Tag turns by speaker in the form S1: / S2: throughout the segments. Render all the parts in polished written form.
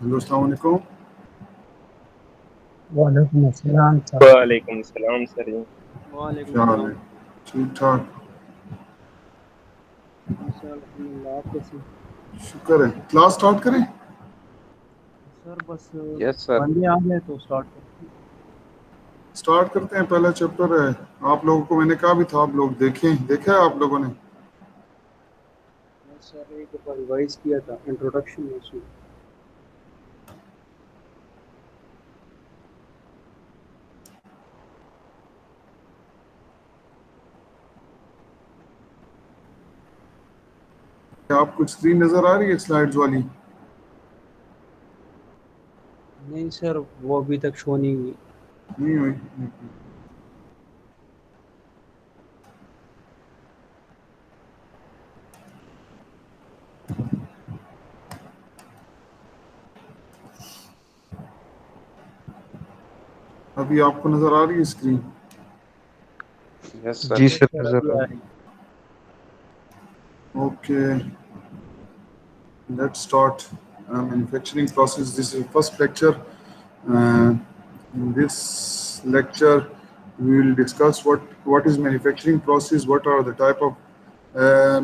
S1: Hello, अस्सलाम वालेकुम।
S2: वालेकुम अस्सलाम सर।
S3: वालेकुम सलाम सर जी।
S4: वालेकुम
S1: क्या हाल है?
S4: सलाम।
S1: ठीक ठाक।
S4: जी सर अल्हम्दुलिल्लाह, आप कैसे हैं?
S1: शुक्र है। क्लास स्टार्ट करें?
S4: सर बस
S3: यस सर।
S4: बंदे आ गए तो स्टार्ट करते हैं।
S1: स्टार्ट करते हैं। पहला चैप्टर है। आप लोगों को मैंने कहा भी था, आप लोग देखें। देखा है आप लोगों ने?
S4: मैं सर एक दफ़ा रिवाइज किया था, इंट्रोडक्शन में उसमें।
S1: क्या आपको स्क्रीन नजर आ रही है स्लाइड्स वाली?
S4: नहीं सर, वो अभी तक शो नहीं हुई।
S1: नहीं हुई। अभी आपको नजर आ रही है स्क्रीन?
S3: यस
S2: जी
S3: सर।
S4: यस
S2: सर,
S4: सर,
S2: नजर
S4: अभी
S2: आ
S4: आ
S2: रही
S4: रही।
S1: Okay, let's start. Manufacturing process. This is first lecture. uh, in this lecture we will discuss what is manufacturing process, what are the type of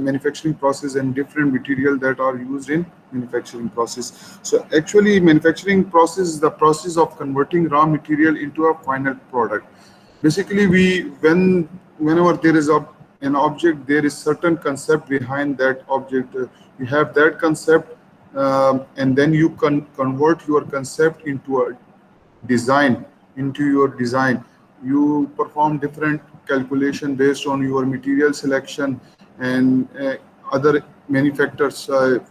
S1: manufacturing process, and different material that are used in manufacturing process. So actually manufacturing process is the process of converting raw material into a final product. Basically, whenever there is an object, there is certain concept behind that object. You have that concept, and then you can convert your concept into a design. Into your design, you perform different calculation based on your material selection and other many factors,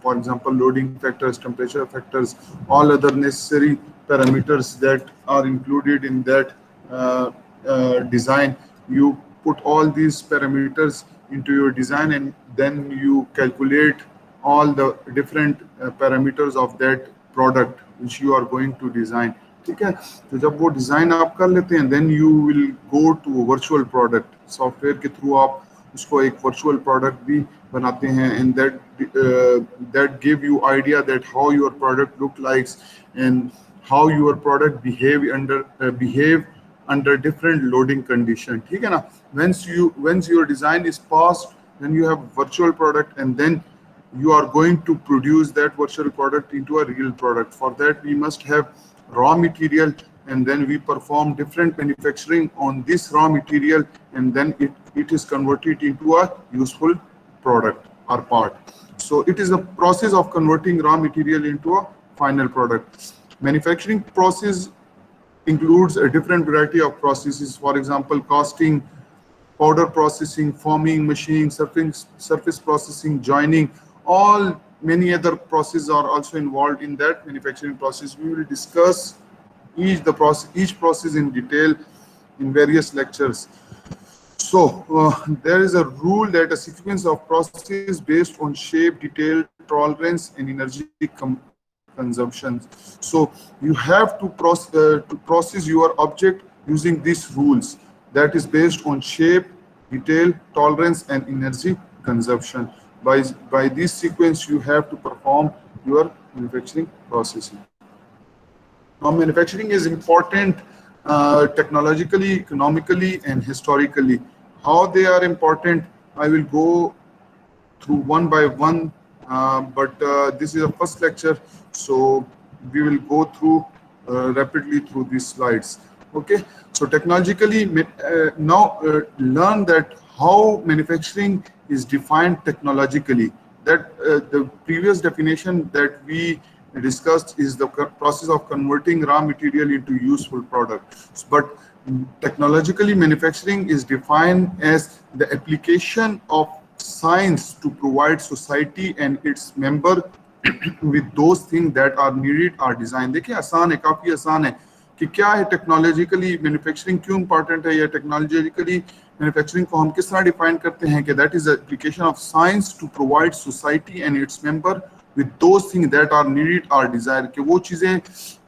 S1: for example loading factors, temperature factors, all other necessary parameters that are included in that uh, design. You put all these parameters into your design, and then you calculate all the different parameters of that product which you are going to design. ठीक है? तो जब वो design आप कर लेते हैं, then you will go to virtual product. Software के थ्रू आप उसको एक वर्चुअल प्रोडक्ट भी बनाते हैं, and that give you idea that how your product look likes and how your product behave under different loading condition. ठीक है ना? Once your design is passed, then you have virtual product, and then you are going to produce that virtual product into a real product. For that we must have raw material, and then we perform different manufacturing on this raw material, and then it is converted into a useful product or part. So it is a process of converting raw material into a final product. Manufacturing process includes a different variety of processes. For example, casting, powder processing, forming, machining, surface processing, joining, all many other processes are also involved in that manufacturing process. We will discuss each process in detail in various lectures. So there is a rule that a sequence of processes based on shape, detail, tolerance, and energy consumption. So you have to process your object using these rules, that is based on shape, detail, tolerance, and energy consumption. By this sequence, you have to perform your manufacturing processing. Now, manufacturing is important technologically, economically, and historically. How they are important, I will go through one by one, but this is a first lecture, so we will go through rapidly through these slides. Okay, so technologically, now learn that how manufacturing is defined technologically. That the previous definition that we discussed is the process of converting raw material into useful product. But technologically, manufacturing is defined as the application of science to provide society and its member with those things that are needed or designed. देखिए आसान है, काफ़ी आसान है कि क्या है technologically manufacturing क्यों इंपॉर्टेंट है, या टेक्नोलॉजिकली मैन्युफैक्चरिंग को हम किस तरह डिफाइन करते हैं कि that is application of science to provide society and its member with those thing that are needed और डिजायर, कि वो चीज़ें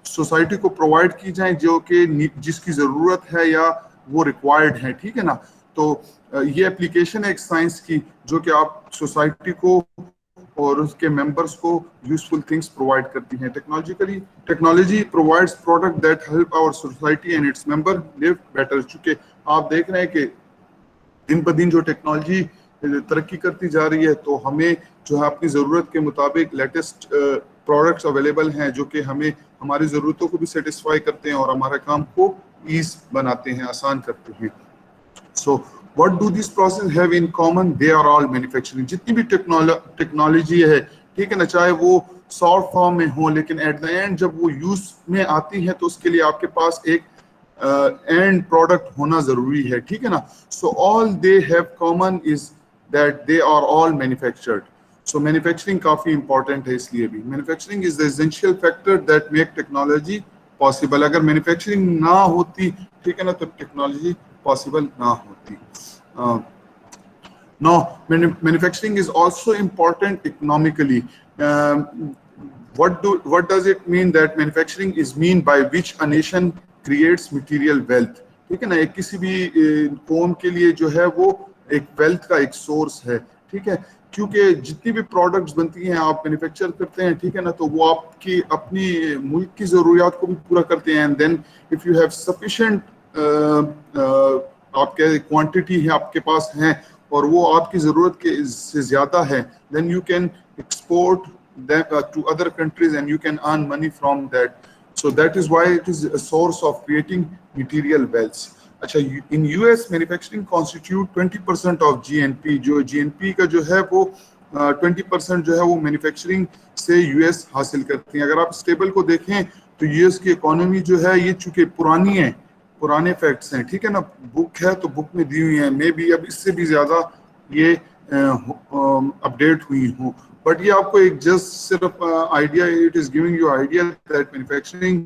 S1: सोसाइटी को प्रोवाइड की जाएं जो कि जिसकी ज़रूरत है या वो रिक्वायर्ड है। ठीक है ना? तो ये एप्लीकेशन है एक साइंस की, जो कि आप सोसाइटी को और उसके मेंबर्स को यूजफुल थिंग्स प्रोवाइड करती हैं। Technology provides product that help our society and its member live better. चूंकि आप देख रहे हैं कि दिन ब दिन जो टेक्नोलॉजी तरक्की करती जा रही है, तो हमें जो है अपनी ज़रूरत के मुताबिक लेटेस्ट प्रोडक्ट्स अवेलेबल हैं जो कि हमें हमारी ज़रूरतों को भी सेटिस्फाई करते हैं और हमारे काम को ईज बनाते हैं, आसान करते हैं। So what do this process have in common? They are all manufacturing. जितनी भी टेक्नोलॉजी है, ठीक है ना, चाहे वो सॉफ्ट फॉर्म में हो, लेकिन एट द एंड जब वो यूज में आती है तो उसके लिए आपके पास एक एंड प्रोडक्ट होना जरूरी है, ठीक है ना। So all they have common is that they are all manufactured. So manufacturing काफी इंपॉर्टेंट है, इसलिए भी manufacturing is the essential factor that make technology possible. अगर मैन्युफैक्चरिंग ना होती, ठीक है ना, तो टेक्नोलॉजी पॉसिबल ना होती। Now, manufacturing is also important economically. What does it mean that manufacturing is mean by which a nation creates material wealth? ठीक है ना, एक किसी भी कौम के लिए जो है वो एक वेल्थ का एक सोर्स है, ठीक है, क्योंकि जितनी भी प्रोडक्ट्स बनती हैं आप मैन्युफैक्चर करते हैं, ठीक है ना, तो वो आपकी अपनी मुल्क की ज़रूरियात को भी पूरा करते हैं। And then if you have sufficient आपके क्वांटिटी है आपके पास हैं और वो आपकी ज़रूरत के से ज़्यादा है, then you can export to other countries and you can earn money from that. So that is why it is a source of creating material wealth. अच्छा, in US manufacturing constitute 20% of GNP। जो GNP का जो है वो 20% जो है वो manufacturing से US हासिल करती है। अगर आप स्टेबल को देखें तो US की इकोनॉमी जो है ये चूंकि पुरानी है, पुराने फैक्ट्स हैं, ठीक है ना, बुक है तो बुक में दी हुई है, मे बी अब इससे भी ज़्यादा ये अपडेट हुई हो, बट ये आपको एक जस्ट सिर्फ idea, it is giving you idea that manufacturing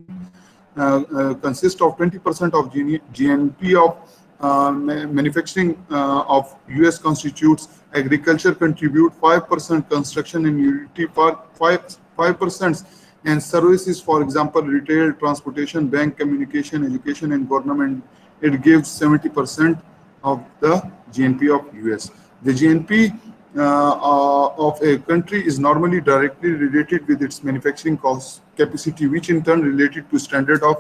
S1: consist of 20% of GNP of manufacturing of US constitutes, agriculture contribute 5%, construction and utility for 5%, and services, for example, retail, transportation, bank, communication, education, and government, it gives 70% of the GNP of US. The GNP of a country is normally directly related with its manufacturing cost capacity, which in turn related to standard of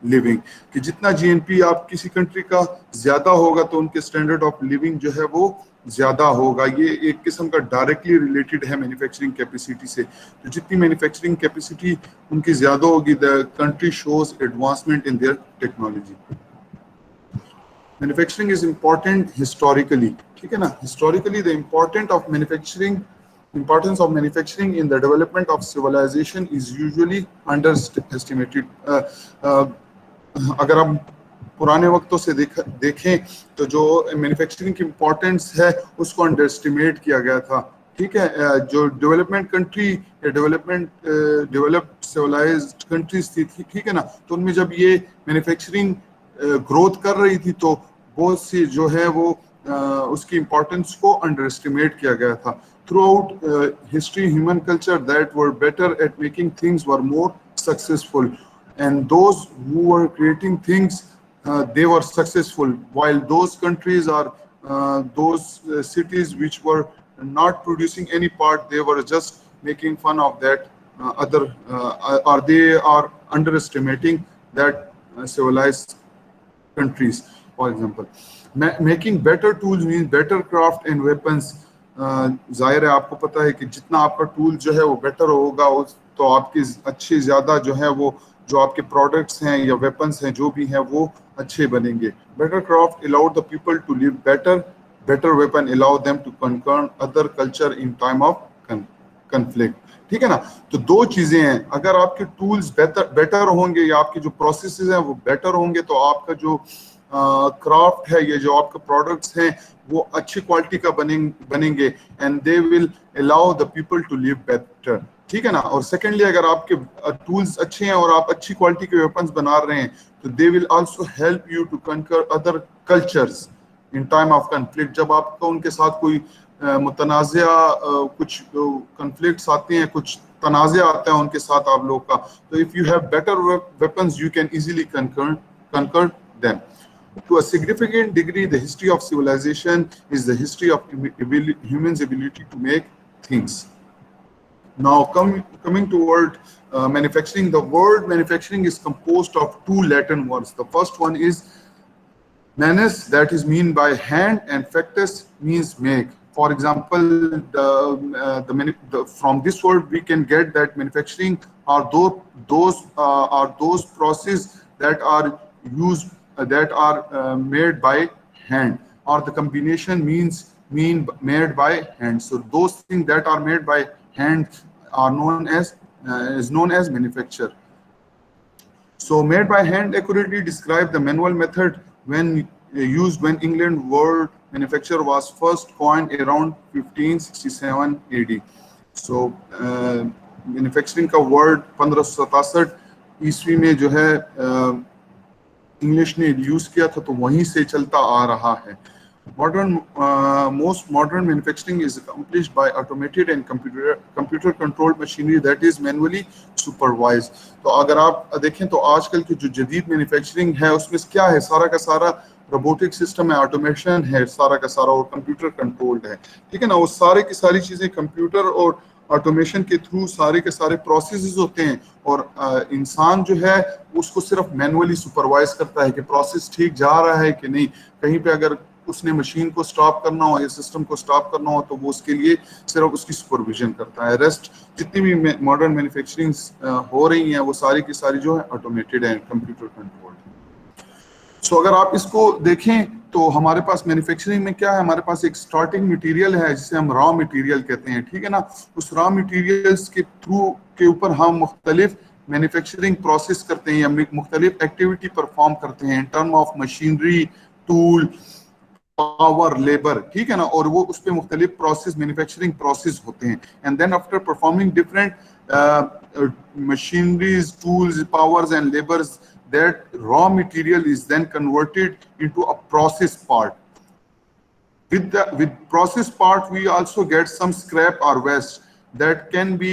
S1: living. कि जितना GNP आप किसी country का ज्यादा होगा तो उनके standard of living जो है वो ज्यादा होगा। ये एक किस्म का डायरेक्टली रिलेटेड है मैन्युफैक्चरिंग कैपेसिटी से। तो जितनी मैन्युफैक्चरिंग कैपेसिटी उनकी ज्यादा होगी, the country shows advancement in their technology. Manufacturing is important historically, ठीक है ना। Historically the importance of manufacturing in the development of civilization is usually underestimated. अगर आप पुराने वक्तों से देखें तो जो मैन्युफैक्चरिंग की इम्पोर्टेंस है उसको अंडर-एस्टिमेट किया गया था, ठीक है। जो डेवलपमेंट कंट्री या डेवलप्ड सिविलाइज्ड कंट्रीज थी, ठीक है ना, तो उनमें जब ये मैन्युफैक्चरिंग ग्रोथ कर रही थी तो बहुत सी जो है वो उसकी इम्पोर्टेंस को अंडर-एस्टिमेट किया गया था। Throughout history, human culture that were better at making things were more successful, and those who were creating things, they were successful, while those countries or those cities which were not producing any part, they were just making fun of that or they are underestimating that civilized countries. For example, making better tools means better craft and weapons. जाहिर है आपको पता है कि जितना आपका tool जो है वो बेटर होगा तो आपकी अच्छे ज़्यादा जो है वो जो आपके प्रोडक्ट्स हैं या वेपन्स हैं जो भी हैं वो अच्छे बनेंगे। Better craft allowed the people to live better, better weapon allow them to conquer other culture in time of conflict, ठीक है ना। तो दो चीज़ें हैं, अगर आपके टूल्स बेटर होंगे या आपके जो प्रोसेसेस हैं वो बेटर होंगे तो आपका जो क्राफ्ट है, ये जो आपके प्रोडक्ट्स हैं वो अच्छी क्वालिटी का बनेंगे and they will allow the people to live better, ठीक है ना। और सेकेंडली, अगर आपके टूल्स अच्छे हैं और आप अच्छी क्वालिटी के वेपन्स बना रहे हैं तो they will also help you to conquer other cultures in time of conflict. जब आपका उनके साथ कोई मुतनाज़ा कुछ कन्फ्लिक्ट्स आते हैं, कुछ तनाज़े आता है उनके साथ आप लोग का, तो if you have better weapons you can easily conquer them. To a significant degree, the history of civilization is the history of humans' ability to make things. Now, coming toward manufacturing, the word manufacturing is composed of two Latin words. The first one is manus, that is mean by hand, and factus means make. For example, from this word we can get that manufacturing are those processes that are used that are made by hand, or the combination mean made by hand. So those things that are made by hand are known as manufacture. So made by hand accurately describe the manual method when used when England word manufacture was first coined around 1567 AD. So manufacturing का word 1567 ईस्वी में जो है English ने use किया था, तो वहीं से चलता आ रहा है. Most modern manufacturing is accomplished by automated and computer controlled machinery that is manually supervised. तो अगर आप देखें तो आजकल की जो जदीद मैन्युफैक्चरिंग है उसमें क्या है, सारा का सारा रोबोटिक सिस्टम है, ऑटोमेशन है, सारा का सारा, और कंप्यूटर कंट्रोल्ड है. ठीक है ना. वो सारे की सारी चीजें कंप्यूटर और ऑटोमेशन के थ्रू सारे के सारे प्रोसेसेस होते हैं, और इंसान जो है उसको सिर्फ मैनुअली सुपरवाइज करता है कि प्रोसेस ठीक जा रहा है कि नहीं. कहीं पे अगर उसने मशीन को स्टॉप करना हो या सिस्टम को स्टॉप करना हो तो वो उसके लिए सिर्फ उसकी सुपरविजन करता है. रेस्ट जितनी भी मॉडर्न मैन्युफैक्चरिंग हो रही हैं वो सारी की सारी जो है ऑटोमेटेड है, कंप्यूटर कंट्रोल्ड. सो अगर आप इसको देखें तो हमारे पास मैन्युफैक्चरिंग में क्या है, हमारे पास एक स्टार्टिंग मटेरियल है जिसे हम रॉ मटेरियल कहते हैं. ठीक है ना. उस रॉ मटेरियल्स के थ्रू के ऊपर हम मुख्तलिफ मैन्युफैक्चरिंग प्रोसेस करते हैं या मुख्तलिफ एक्टिविटी परफॉर्म करते हैं in term of machinery, tool, power, labour. ठीक है ना. और वो उस पे मुख्तलिफ प्रोसेस, मैन्युफैक्चरिंग प्रोसेस होते हैं. And then after performing different machineries, tools, powers and labours, that raw material is then converted into a process part. With process part we also get some scrap or waste that can be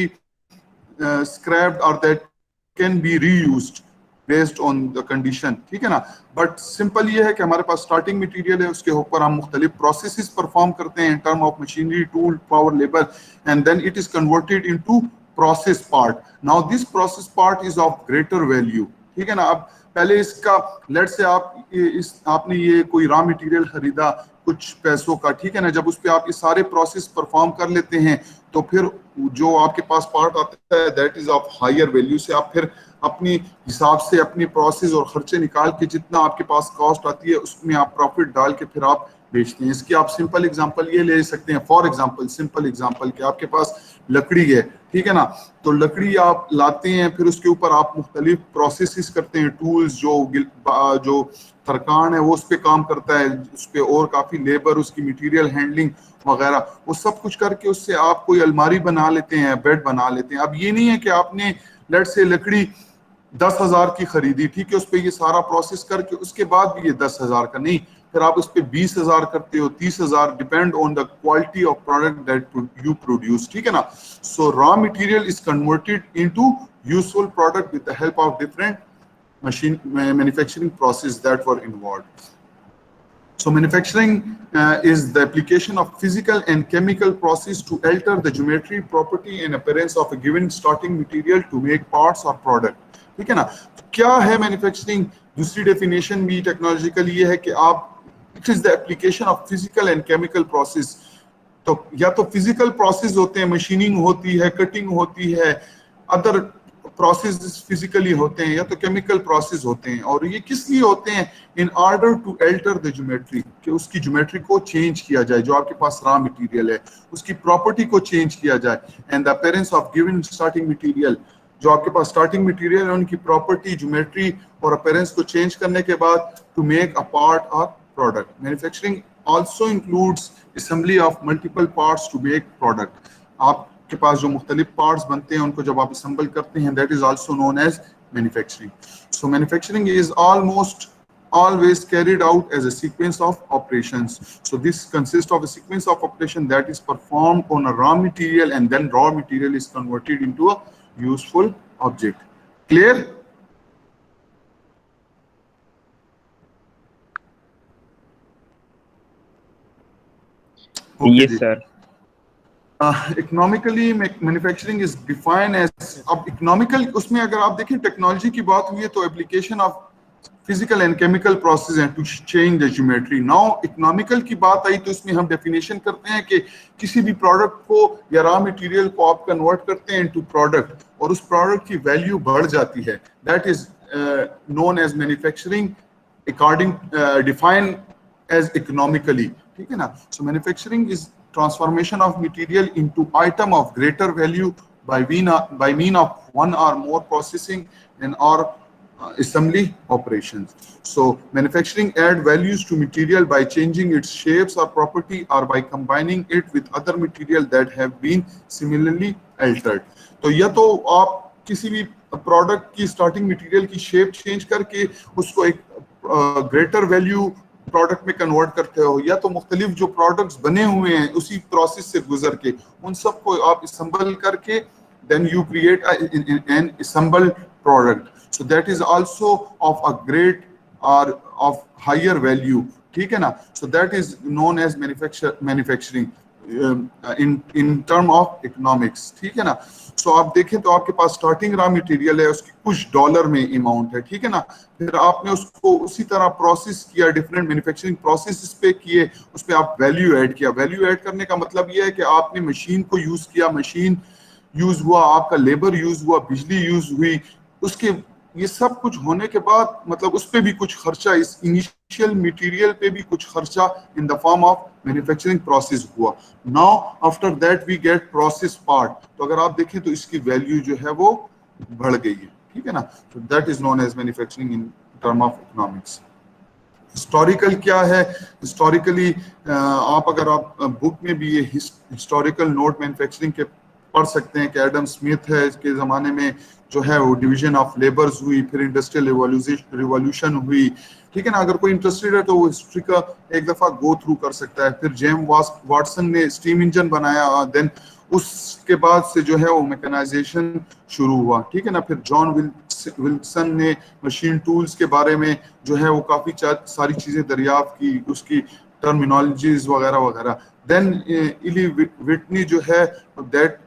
S1: scrapped or that can be reused based on the condition. ठीक है ना. But simple ये है कि हमारे पास starting material है, उसके ऊपर हम मुख्तलिफ प्रोसेसेस परफॉर्म करते हैं in term of machinery, tool, power, labour, and then it is converted into process part. Now this process part is of greater value. ठीक है ना. अब पहले इसका लेट से आपने ये कोई रॉ मटेरियल खरीदा कुछ पैसों का. ठीक है ना. जब उस पे आप ये सारे प्रोसेस परफॉर्म कर लेते हैं तो फिर जो आपके पास पार्ट आता है that is of higher value से आप फिर अपने हिसाब से अपनी प्रोसेस और खर्चे निकाल के जितना आपके पास कॉस्ट आती है उसमें आप प्रॉफिट डाल के फिर आप बेचते हैं. इसकी आप सिंपल एग्जांपल ये ले सकते हैं. फॉर एग्जांपल, सिंपल एग्जांपल कि आपके पास लकड़ी है. ठीक है ना. तो लकड़ी आप लाते हैं, फिर उसके ऊपर आप मुख्तलिफ प्रोसेसेस करते हैं. टूल्स जो तरकान है वो उस पर काम करता है, उस पर और काफ़ी लेबर, उसकी मटेरियल हैंडलिंग वगैरह, वो सब कुछ करके उससे आप कोई अलमारी बना लेते हैं, बेड बना लेते हैं. अब ये नहीं है कि आपने लेट से लकड़ी 10,000 की खरीदी. ठीक है. उस पर ये सारा प्रोसेस करके उसके बाद भी ये 10,000 का नहीं, फिर आप उस पर 20,000 करते हो, 30,000, depend on the quality of product that you produce. ठीक है ना. सो raw material is converted into useful product with the help of different machine manufacturing process that were involved. So manufacturing is the application of physical and chemical process to alter the geometry, property and appearance of a given starting material to make parts or product. ठीक है ना. तो क्या है manufacturing? दूसरी definition भी technological ये है कि आप it is the application of physical and chemical process. तो या तो फिजिकल प्रोसेस होते हैं, मशीनिंग होती है, कटिंग होती है, अदर प्रोसेस फिजिकली होते हैं, या तो केमिकल प्रोसेस होते हैं. और ये किस लिए होते हैं? In order to alter the geometry, कि उसकी ज्योमेट्री को चेंज किया जाए. जो आपके पास रॉ मटेरियल है उसकी प्रॉपर्टी को चेंज किया जाए. And the appearance of given starting material, जो आपके पास स्टार्टिंग मटेरियल है उनकी प्रॉपर्टी, ज्योमेट्री और अपीयरेंस को चेंज करने के बाद to make a part or product. Manufacturing also includes assembly of multiple parts to make product. आपके पास जो मुख्तलिफ पार्ट्स बनते हैं उनको जब आप असेंबल करते हैं that is also known as manufacturing. So manufacturing is almost always carried out as a sequence of operations. So this consists of a sequence of operation that is performed on a raw material and then raw material is converted into a useful object. Clear? Okay,
S3: Yes, sir.
S1: Economically manufacturing is define as, अब economical उसमें अगर आप देखें technology की बात हुई है तो application of physical and chemical process हैं to change the geometry. Now economical की बात आई तो इसमें हम डेफिनेशन करते हैं कि किसी भी प्रोडक्ट को या रॉ मटेरियल को आप कन्वर्ट करते हैं इनटू प्रोडक्ट और उस प्रोडक्ट की वैल्यू बढ़ जाती है, that is known as manufacturing according define as economically, ठीक है ना। So manufacturing is transformation of material into item of greater value by mean of one or more processing and or assembly operations. So manufacturing add values to material by changing its shapes or property or by combining it with other material that have been similarly altered. तो या तो आप किसी भी product की starting material की shape change करके उसको एक ग्रेटर वैल्यू प्रोडक्ट में कन्वर्ट करते हो, या तो मुख्तलिफ जो प्रोडक्ट्स बने हुए हैं उसी प्रोसेस से गुजर के उन सबको आप असम्बल करके then you create an assembled product, so that is also of a great or of higher value, ठीक है ना। So that is known as manufacturing in term of economics, ठीक है ना। सो आप देखें तो आपके पास स्टार्टिंग रॉ मटेरियल है, उसकी कुछ डॉलर में अमाउंट है, ठीक है ना। फिर आपने उसको उसी तरह प्रोसेस किया, डिफरेंट मैन्युफैक्चरिंग प्रोसेस पे किए, उस पर आप वैल्यू ऐड किया। वैल्यू ऐड करने का मतलब ये है कि आपने मशीन को यूज किया, मशीन यूज हुआ, आपका लेबर यूज हुआ, बिजली यूज हुई, उसके ये सब कुछ होने के बाद मतलब उस पर भी कुछ खर्चा, इस इनिशियल मटेरियल पे भी कुछ खर्चा in the form of manufacturing process हुआ। Now after that we get process part, तो अगर आप देखें तो इसकी वैल्यू जो है वो बढ़ गई है, ठीक है ना। तो that is known as manufacturing in term of economics. Historical क्या है? हिस्टोरिकली आप अगर आप बुक में भी ये हिस्टोरिकल नोट मैन्युफैक्चरिंग के पढ़ सकते हैं कि एडम स्मिथ है, इसके ज़माने में जो है वो डिवीजन ऑफ लेबर्स हुई, फिर इंडस्ट्रियल रिवॉल्यूशन हुई, ठीक है ना। अगर कोई इंटरेस्टेड है तो वो हिस्ट्री का एक दफ़ा गो थ्रू कर सकता है। फिर जेम्स वाटसन ने स्टीम इंजन बनाया, देन उसके बाद से जो है वो मैकेनाइजेशन शुरू हुआ, ठीक है ना। फिर जॉन विल्सन ने मशीन टूल्स के बारे में जो है वो काफ़ी सारी चीज़ें दरियाफ्त की, उसकी टर्मिनोलॉजीज वगैरह वगैरह। देन इली विटनी जो है that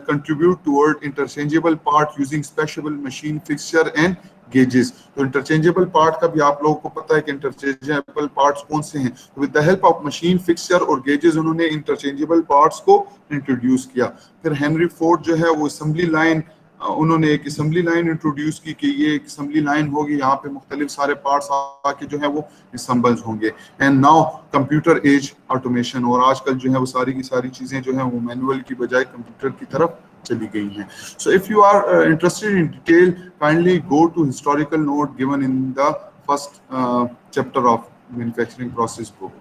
S1: contribute toward interchangeable part using special machine fixture and gauges। तो interchangeable part का भी आप लोगों को पता है कि interchangeable parts कौन से हैं। with the help of machine fixture और gauges उन्होंने interchangeable parts को introduce किया। फिर हेनरी फोर्ड जो है वो assembly line, उन्होंने एक असेंबली लाइन इंट्रोड्यूस की कि ये एक असेंबली लाइन होगी, यहाँ पे मुख्तलिफ सारे पार्ट्स आके जो है वो असम्बल्स होंगे। And now computer age automation, और आजकल जो है वो सारी की सारी चीज़ें जो है वो मैनुअल की बजाय कंप्यूटर की तरफ चली गई हैं। So if you are interested in detail kindly go to historical note given in the first chapter of manufacturing process book.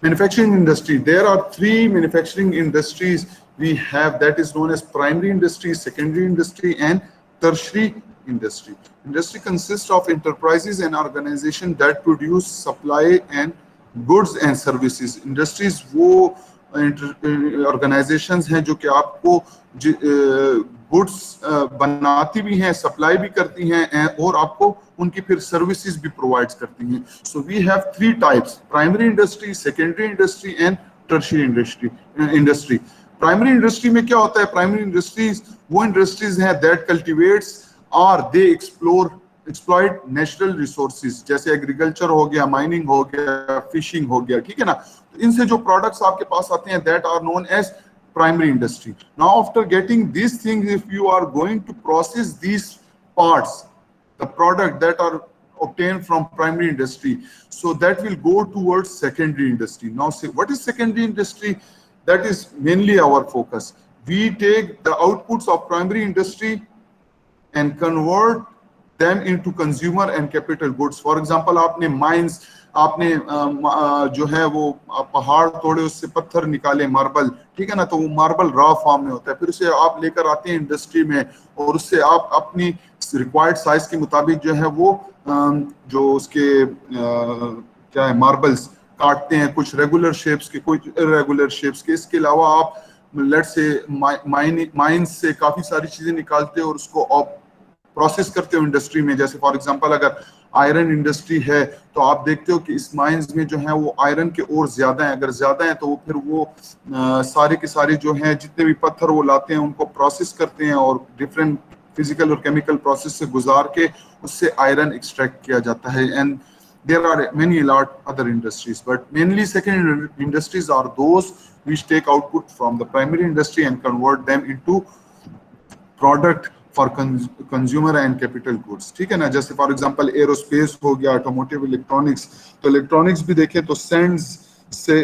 S1: Manufacturing industry, there are three manufacturing industries we have, that is known as primary industry, secondary industry and tertiary industry. Industry consists of enterprises and organizations that produce, supply and goods and services. Industries वो organizations हैं जो कि आपको goods बनाती भी हैं, supply भी करती हैं और आपको उनकी फिर सर्विसेज भी प्रोवाइड करती हैं। So we have three types, primary industry, secondary industry and tertiary industry. Primary industry में क्या होता है? प्राइमरी इंडस्ट्रीज वो इंडस्ट्रीज हैं दैट कल्टिवेट्स और दे एक्सप्लॉइट नेचुरल रिसोर्सेज, जैसे एग्रीकल्चर हो गया, माइनिंग हो गया, फिशिंग हो गया, ठीक है ना। तो इनसे जो प्रोडक्ट्स आपके पास आते हैं that are known as primary industry. Now after getting these things, if you are going to process these parts, the product that are obtained from primary industry, so that will go towards secondary industry. Now say what is secondary industry? That is mainly our focus. We take the outputs of primary industry and convert them into consumer and capital goods. For example, आपने mines, आपने जो है वो पहाड़ तोड़े, उससे पत्थर निकाले, मार्बल, ठीक है ना। तो वो मार्बल रॉ फॉर्म में होता है, फिर उसे आप लेकर आते हैं इंडस्ट्री में और उससे आप अपनी रिक्वायर्ड साइज के मुताबिक जो है वो जो उसके क्या है मार्बल्स काटते हैं, कुछ रेगुलर शेप्स के, कुछ इरेगुलर शेप्स के। इसके अलावा आप लेट से माइंस से काफ़ी सारी चीज़ें निकालते हो और उसको आप प्रोसेस करते हो इंडस्ट्री में। जैसे फॉर एग्जांपल अगर आयरन इंडस्ट्री है तो आप देखते हो कि इस माइंस में जो है वो आयरन के और ज्यादा है, अगर ज्यादा है तो वो फिर वो सारे के सारे जो हैं जितने भी पत्थर वो लाते हैं उनको प्रोसेस करते हैं और डिफरेंट फिजिकल और केमिकल प्रोसेस से गुजार के उससे आयरन एक्सट्रैक्ट किया जाता है. And there are many lot other industries, but mainly secondary industries are those which take output from the primary industry and convert them into product for consumer and capital goods. ठीक है ना, जैसे for example aerospace हो गया, automotive electronics. तो electronics भी देखें तो सैंड्स से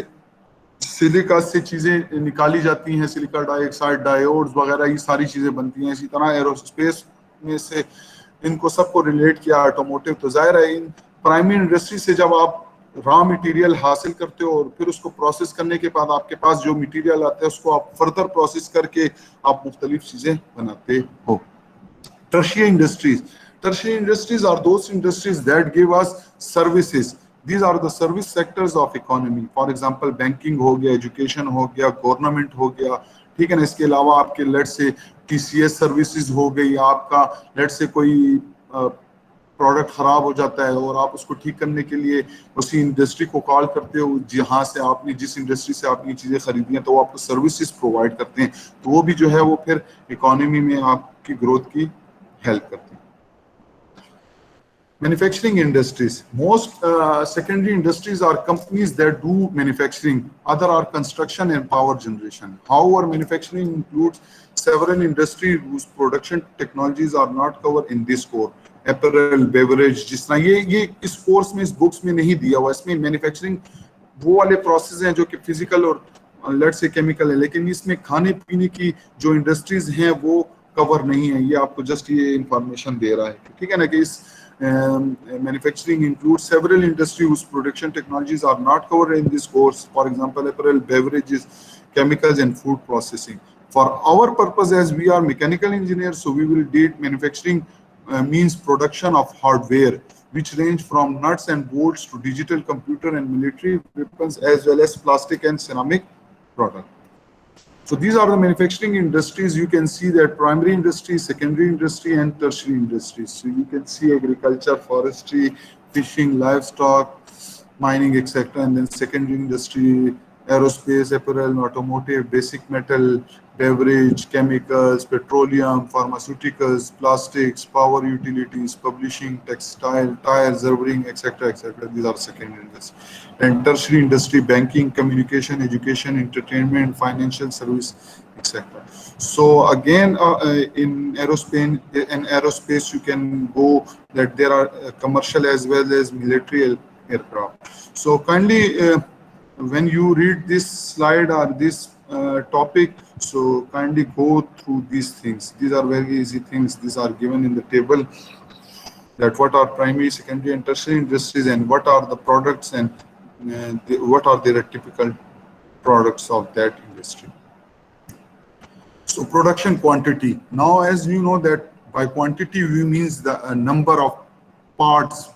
S1: सिलिका से चीजें निकाली जाती हैं, सिलिका डाइऑक्साइड, डायोड्स वगैरह ये सारी चीजें बनती हैं. इसी तरह एरोस्पेस में से इनको सबको रिलेट किया ऑटोमोटिव. तो जाहिर है इन प्राइमरी इंडस्ट्री से जब आप रॉ मटेरियल हासिल करते हो और फिर उसको प्रोसेस करने के बाद आपके पास जो मटेरियल आता है उसको आप फर्दर प्रोसेस करके आप मुख्तलिफ चीजें बनाते हो. Tertiary industries. Tertiary industries are those industries that give us services. These are the service sectors of economy. For example, banking हो गया, education हो गया, government हो गया. ठीक है ना, इसके अलावा आपके लेट्स से TCS सर्विसेज हो गई, आपका लेट्स से कोई प्रोडक्ट खराब हो जाता है और आप उसको ठीक करने के लिए उसी इंडस्ट्री को कॉल करते हो जहाँ से आपने जिस इंडस्ट्री से आपने चीजें खरीदी हैं, तो वो आपको सर्विसेज प्रोवाइड करते हैं. तो वो भी जो है वो फिर इकोनॉमी में आपकी ग्रोथ की help करते हैं. Manufacturing industries. Most secondary industries are companies that do manufacturing. Other are construction and power generation. However, manufacturing includes several industries whose production technologies are not covered in this course. Apparel, beverage, जिस तरह ये इस course में, इस books में नहीं दिया हुआ. इसमें मैन्युफैक्चरिंग वो वाले प्रोसेस हैं जो कि फिजिकल और लेट्स से केमिकल है, लेकिन इसमें खाने पीने की जो इंडस्ट्रीज हैं वो कवर नहीं है. ये आपको जस्ट ये इंफॉर्मेशन दे रहा है, ठीक है ना, कि इस manufacturing includes several industries whose production technologies are not covered in this course. For example, apparel, beverages, chemicals, and food processing. For our purpose, as we are mechanical engineers, so we will date manufacturing means production of hardware, which range from nuts and bolts to digital computer and military weapons, as well as plastic and ceramic products. So these are the manufacturing industries. You can see that primary industry, secondary industry, and tertiary industries. So you can see agriculture, forestry, fishing, livestock, mining, etc. And then secondary industry, aerospace, apparel, automotive, basic metal, beverage, chemicals, petroleum, pharmaceuticals, plastics, power utilities, publishing, textile, tires, rubbering, etc., etc. These are secondary industry. And tertiary industry, banking, communication, education, entertainment, financial service, etc. So again, in aerospace, you can go that there are commercial as well as military aircraft. So kindly, when you read this slide or this topic, so kindly go through these things. These are very easy things. These are given in the table, that what are primary, secondary, and tertiary industries, and what are the products, and what are their typical products of that industry. So production quantity. Now, as you know that by quantity we means the number of parts.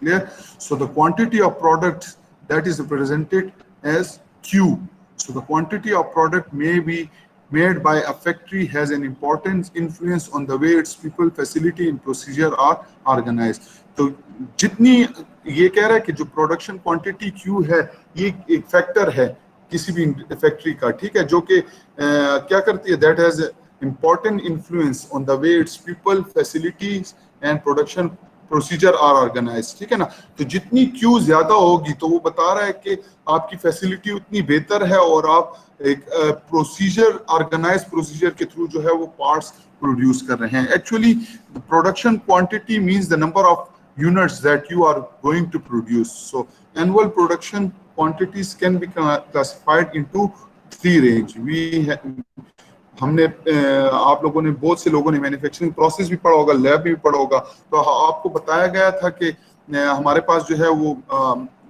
S1: Clear? So the quantity of products that is represented as Q. So the quantity of product may be made by a factory has an important influence on the way its people, facility and procedure are organized. तो जितनी ये कह रहा है कि जो production quantity Q है, ये एक फैक्टर है किसी भी फैक्ट्री का, ठीक है, जो कि क्या करती है, that has important influence on the way its people, facilities and production procedure are organise. ठीक है ना, तो जितनी क्यू ज्यादा होगी तो वो बता रहा है कि आपकी फैसिलिटी उतनी बेहतर है और आप एक प्रोसीजर, ऑर्गेनाइज प्रोसीजर के थ्रू जो है वो पार्ट्स प्रोड्यूस कर रहे हैं. Actually production quantity means the number of units that you are going to produce. So annual production quantities can be classified into 3 range. हमने आप लोगों ने, बहुत से लोगों ने मैन्युफैक्चरिंग प्रोसेस भी पढ़ा होगा, लैब भी पढ़ा होगा, तो आपको बताया गया था कि हमारे पास जो है वो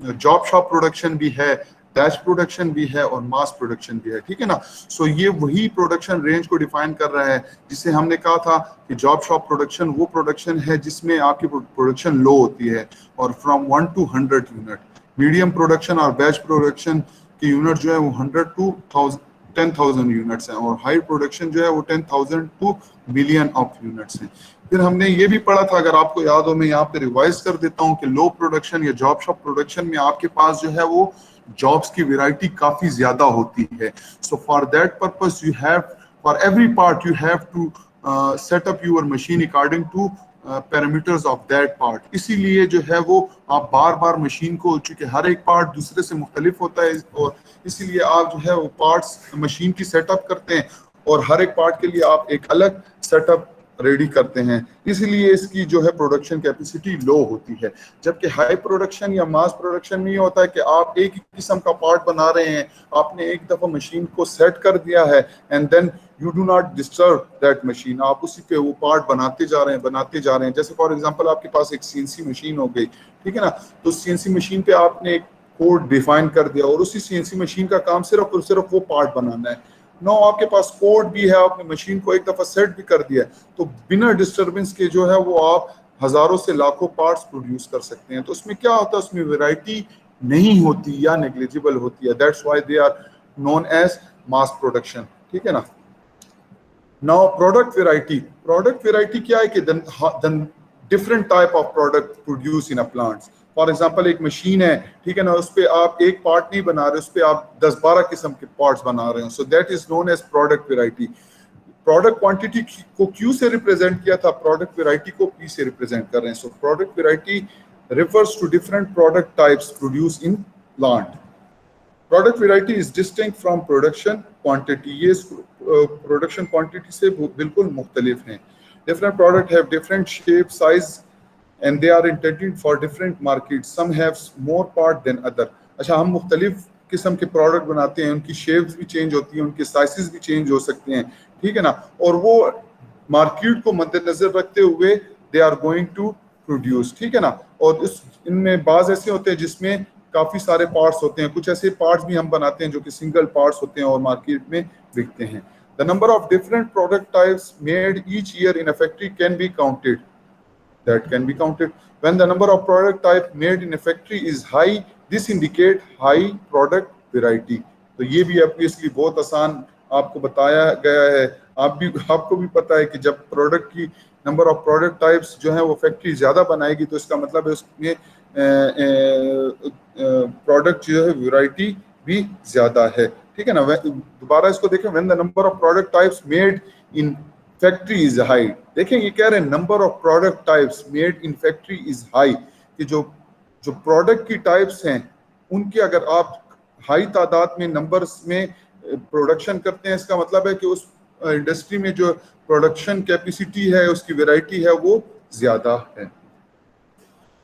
S1: जॉब शॉप प्रोडक्शन भी है, बैच प्रोडक्शन भी है और मास प्रोडक्शन भी है. ठीक है ना. सो ये वही प्रोडक्शन रेंज को डिफाइन कर रहा है जिसे हमने कहा था कि जॉब शॉप प्रोडक्शन वो प्रोडक्शन है जिसमें आपकी प्रोडक्शन लो होती है और from 1 to 100 unit. Medium production और बैच प्रोडक्शन की यूनिट जो है वो 100 to 10,000 यूनिट्स हैं और हाई प्रोडक्शन जो है वो 10,000 to million ऑफ यूनिट्स हैं. फिर हमने ये भी पढ़ा था, अगर आपको याद हो, मैं यहाँ पे रिवाइज कर देता हूँ कि लो प्रोडक्शन या जॉब शॉप प्रोडक्शन में आपके पास जो है वो जॉब्स की वैरायटी काफी ज्यादा होती है. So for that purpose you have, for every part you have to set up your machine according to parameters of that part. इसीलिए जो है वो आप बार बार मशीन को, चूंकि हर एक पार्ट दूसरे से मुख्तलिफ होता है, और इसीलिए आप जो है वो पार्ट्स मशीन की सेटअप करते हैं और हर एक पार्ट के लिए आप एक अलग सेटअप रेडी करते हैं. इसलिए इसकी जो है प्रोडक्शन कैपेसिटी लो होती है. जबकि हाई प्रोडक्शन या मास प्रोडक्शन में ये होता है कि आप एक ही किस्म का पार्ट बना रहे हैं, आपने एक दफ़ा मशीन को सेट कर दिया है and then you do not disturb that machine. आप उसी पे वो पार्ट बनाते जा रहे हैं. जैसे फॉर एग्जांपल आपके पास एक सीएनसी मशीन हो गई, ठीक है ना, तो सीएनसी मशीन पे आपने एक कोड डिफाइन कर दिया और उसी सीएनसी मशीन का काम सिर्फ और सिर्फ वो पार्ट बनाना है. नो, आपके पास कोड भी है, आपने मशीन को एक दफा सेट भी कर दिया है, तो बिना डिस्टरबेंस के जो है वो आप हजारों से लाखों पार्ट्स प्रोड्यूस कर सकते हैं. तो उसमें क्या होता है, उसमें वैरायटी नहीं होती या नेग्लिजिबल होती है. That's why they are known as mass production. ठीक है ना. नाउ प्रोडक्ट वैरायटी क्या है कि different type of product produce in a plants. For example एक मशीन है, ठीक है ना, उस पर आप एक पार्ट नहीं बना रहे, उस पर आप 10-12 किस्म के पार्ट्स बना रहे हैं. So that is known as product variety. Product quantity को क्यू से रिप्रेजेंट किया था, प्रोडक्ट वैरायटी को पी से रिप्रेजेंट कर रहे हैं. So product variety refers to different product types produced in plant. Product variety is distinct from production quantity. ये production quantity से बिल्कुल मुख्तलिफ हैं. Different product have different shape, size, and they are intended for different markets. Some have more part than other. अच्छा, हम मुख्तलिफ किस्म के प्रोडक्ट बनाते हैं, उनकी शेप्स भी चेंज होती हैं, उनके साइजेस भी चेंज हो सकते हैं, ठीक है ना, और वो मार्केट को मद्देनजर रखते हुए they are going to produce. ठीक है ना. और इनमें बाज ऐसे होते हैं जिसमें काफ़ी सारे पार्ट्स होते हैं, कुछ ऐसे पार्ट्स भी हम बनाते हैं जो कि सिंगल पार्ट्स होते हैं और मार्केट में बिकते हैं. The number of different product types made each year in a factory can be counted. That can be counted. When the number of product type made in a factory is high, this indicate high product variety. तो ये भी obviously बहुत आसान आपको बताया गया है. आपको भी पता है कि जब प्रोडक्ट की नंबर ऑफ प्रोडक्ट टाइप्स जो है वो फैक्ट्री ज़्यादा बनाएगी तो इसका मतलब है उसमें प्रोडक्ट जो है वैरायटी भी ज़्यादा है. ठीक है ना. दोबारा इसको देखें. When the number of product types made in factory is high. देखें ये कह रहे हैं number of product types made in factory is high, कि जो प्रोडक्ट की टाइप्स हैं उनकी अगर आप हाई तादाद में नंबर्स में प्रोडक्शन करते हैं, इसका मतलब है कि उस इंडस्ट्री में जो प्रोडक्शन कैपेसिटी है, उसकी वैरायटी है, वो ज्यादा है.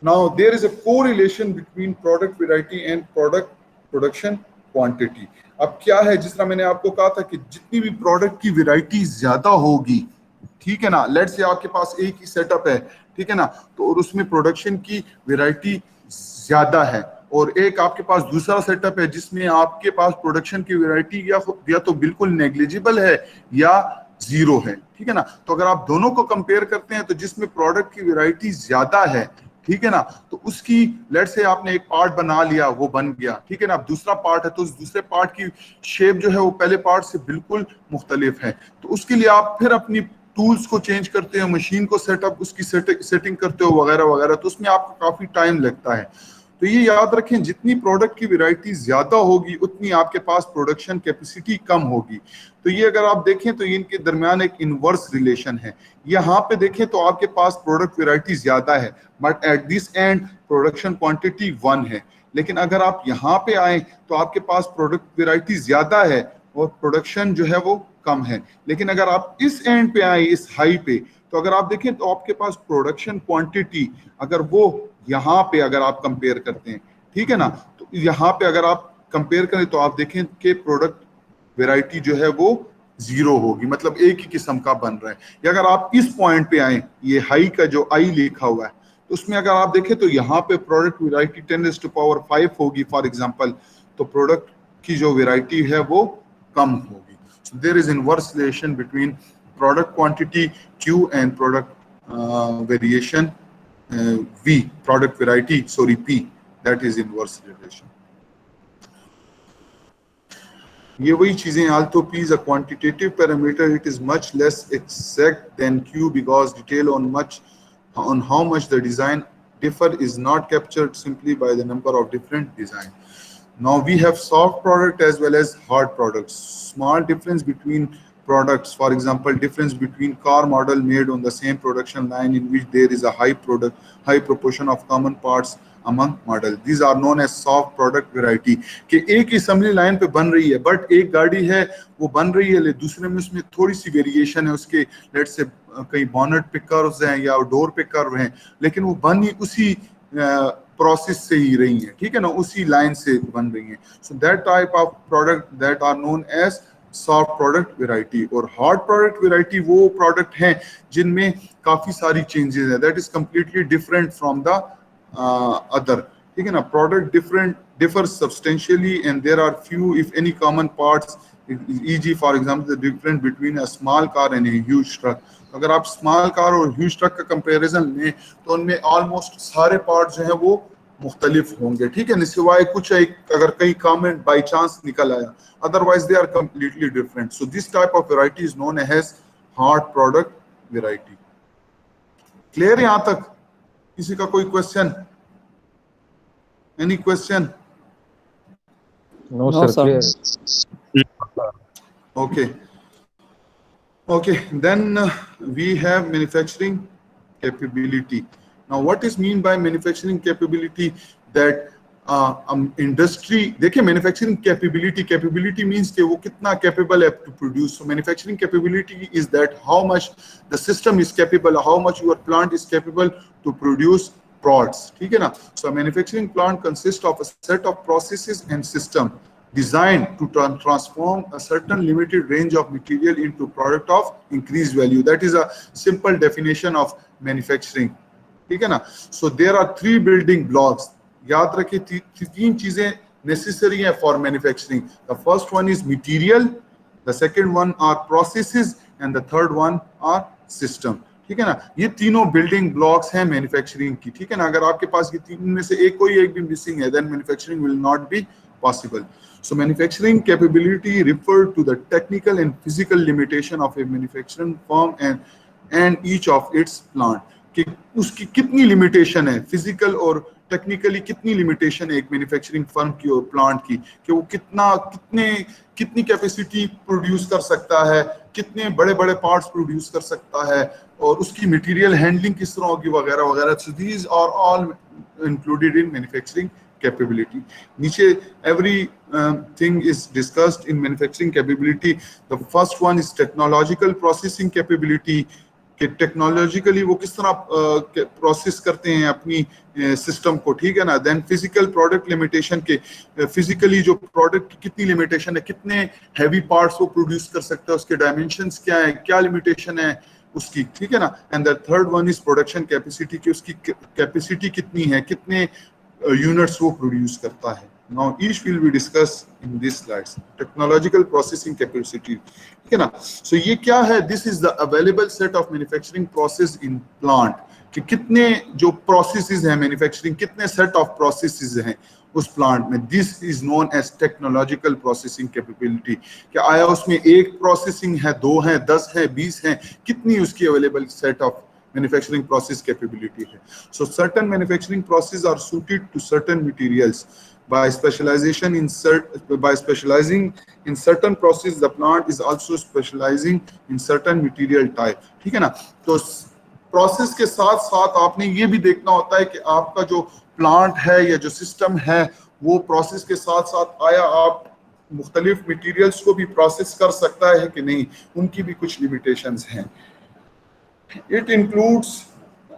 S1: Now there is a correlation between product variety and product production quantity. अब क्या है, जिस तरह मैंने आपको कहा था कि जितनी भी प्रोडक्ट की वैरायटी ज्यादा होगी, ठीक है ना, लेट्स से आपके पास एक ही सेटअप है, ठीक है ना, तो और उसमें प्रोडक्शन की वैरायटी ज्यादा है, और एक आपके पास दूसरा सेटअप है जिसमें आपके पास प्रोडक्शन की वैरायटी या तो बिल्कुल नेग्लिजिबल है या जीरो है. ठीक है ना. तो अगर आप दोनों को कंपेयर करते हैं तो जिसमें प्रोडक्ट की वैरायटी ज्यादा है, ठीक है ना, तो उसकी लेट्स से आपने एक पार्ट बना लिया, वो बन गया, ठीक है ना. अब दूसरा पार्ट है तो उस दूसरे पार्ट की शेप जो है वो पहले पार्ट से बिल्कुल मुख्तलिफ है. तो उसके लिए आप फिर अपनी टूल्स को चेंज करते हो, मशीन को सेटअप उसकी सेटिंग करते हो वगैरह वगैरह, तो उसमें आपको काफी टाइम लगता है. तो ये याद रखें, जितनी प्रोडक्ट की वैरायटी ज्यादा होगी उतनी आपके पास प्रोडक्शन कैपेसिटी कम होगी. तो ये अगर आप देखें तो इनके दरमियान एक इनवर्स रिलेशन है. यहाँ पे देखें तो आपके पास प्रोडक्ट वैरायटी ज्यादा है but at this and production quantity 1 है. लेकिन अगर आप यहाँ पे आए तो आपके पास प्रोडक्ट वैरायटी ज्यादा है और प्रोडक्शन जो है वो कम है. लेकिन अगर आप इस एंड पे आए, इस हाई पे, तो अगर आप देखें तो आपके पास प्रोडक्शन क्वांटिटी अगर वो यहाँ पे अगर आप कंपेयर करते हैं, ठीक है ना, तो यहाँ पे अगर आप कंपेयर करें तो आप देखें कि प्रोडक्ट वैरायटी जो है वो जीरो होगी, मतलब एक ही किस्म का बन रहा है. या अगर आप इस पॉइंट पे आए, ये हाई का जो आई लिखा हुआ है, तो उसमें अगर आप देखें तो यहाँ पे प्रोडक्ट वैरायटी 10⁵ होगी फॉर एग्जांपल, तो प्रोडक्ट की जो वैरायटी है वो कम होगी. So there is inverse relation between product quantity Q and product variation V, product variety, sorry, P, that is inverse relation. ये वही चीजें, although p is a quantitative parameter, it is much less exact than q because detail on how much the design differ is not captured simply by the number of different design. Now we have soft product as well as hard products. Small difference between products, for example, difference between car model made on the same production line in which there is a high proportion of common parts among model. These are known as soft product variety. कि एक assembly line पे बन रही है but एक गाड़ी है वो बन रही है ले दूसरे में उसमें थोड़ी सी वेरिएशन है उसके, let's say कहीं bonnet पे curves हैं या door पे curve हैं, लेकिन वो बन ही उसी प्रोसेस से ही रही है, ठीक है ना, उसी लाइन से बन रही है. So that type of product that are known as soft product variety. और हार्ड प्रोडक्ट वेराइटी वो प्रोडक्ट हैं जिनमें काफी सारी चेंजेस है, that is completely different from the other, ठीक है ना. Product differ substantially and there are few if any common parts, e.g. for example the difference between a small car and a huge truck. अगर आप small car और huge truck का comparison लें तो उनमें ऑलमोस्ट सारे पार्ट जो हैं वो मुख्तलिफ होंगे, ठीक है, सिवाय कुछ एक अगर कहीं कॉमन बाई चांस निकल आया, otherwise they are completely different. So this type of variety is known as hard product variety. Clear है यहां तक? किसी का कोई question? Any question?
S5: No, sir. Clear.
S1: Okay, then we have manufacturing capability. Now what is mean by manufacturing capability? That industry, देखिए manufacturing capability means कि वो कितना capable है to produce. So manufacturing capability is that how much the system is capable, how much your plant is capable to produce products, ठीक है ना. So a manufacturing plant consists of a set of processes and system designed to transform a certain limited range of material into product of increased value. That is a simple definition of manufacturing, ठीक है ना. So there are three building blocks. याद रखिए तीन चीजें necessary हैं for manufacturing. The first one is material, the second one are processes and the third one are system, ठीक है ना. ये तीनों बिल्डिंग ब्लॉक्स हैं मैन्युफैक्चरिंग की, ठीक है ना. अगर आपके पास ये तीन में से कोई एक भी मिसिंग है then manufacturing will not be possible. So manufacturing capability refer to the technical and physical limitation of a manufacturing firm and each of its plant. कि उसकी कितनी लिमिटेशन है, फिजिकल और टेक्निकली कितनी लिमिटेशन है एक मैन्युफैक्चरिंग फर्म की और प्लांट की, कि वो कितनी कैपेसिटी प्रोड्यूस कर सकता है, कितने बड़े बड़े पार्ट्स प्रोड्यूस कर सकता है, और उसकी मटेरियल हैंडलिंग किस तरह होगी वगैरह वगैरह. So these are all included in manufacturing capability. नीचे everything is discussed in manufacturing capability. The first one is technological processing capability. कि टेक्नोलॉजिकली वो किस तरह प्रोसेस करते हैं अपनी सिस्टम को, ठीक है ना. देन फिजिकल प्रोडक्ट लिमिटेशन के फिजिकली जो प्रोडक्ट की कितनी लिमिटेशन है, कितने हैवी पार्ट्स वो प्रोड्यूस कर सकता है, उसके डायमेंशंस क्या है, क्या लिमिटेशन है उसकी, ठीक है ना. And the third one is production capacity, की उसकी कैपेसिटी कितनी है, कितने यूनिट्स वो प्रोड्यूस करता है. Now each will be discussed in these slides. Technological processing capacity, ठीक है ना. So ये क्या है? This is the available set of manufacturing process in plant. कि कितने जो processes हैं manufacturing, कितने set of processes हैं उस plant में. This is known as technological processing capability. कि आया उसमें एक processing है, 2 है, 10 है, 20 है, कितनी उसकी available set of manufacturing process capability है. So certain manufacturing processes are suited to certain materials. By specializing in certain process, the plant is also specializing in certain material type, ठीक है ना. तो प्रोसेस के साथ साथ आपने ये भी देखना होता है कि आपका जो प्लांट है या जो सिस्टम है वो प्रोसेस के साथ साथ आया आप मुख्तलिफ मटेरियल्स को भी प्रोसेस कर सकता है कि नहीं, उनकी भी कुछ लिमिटेशंस हैं. It includes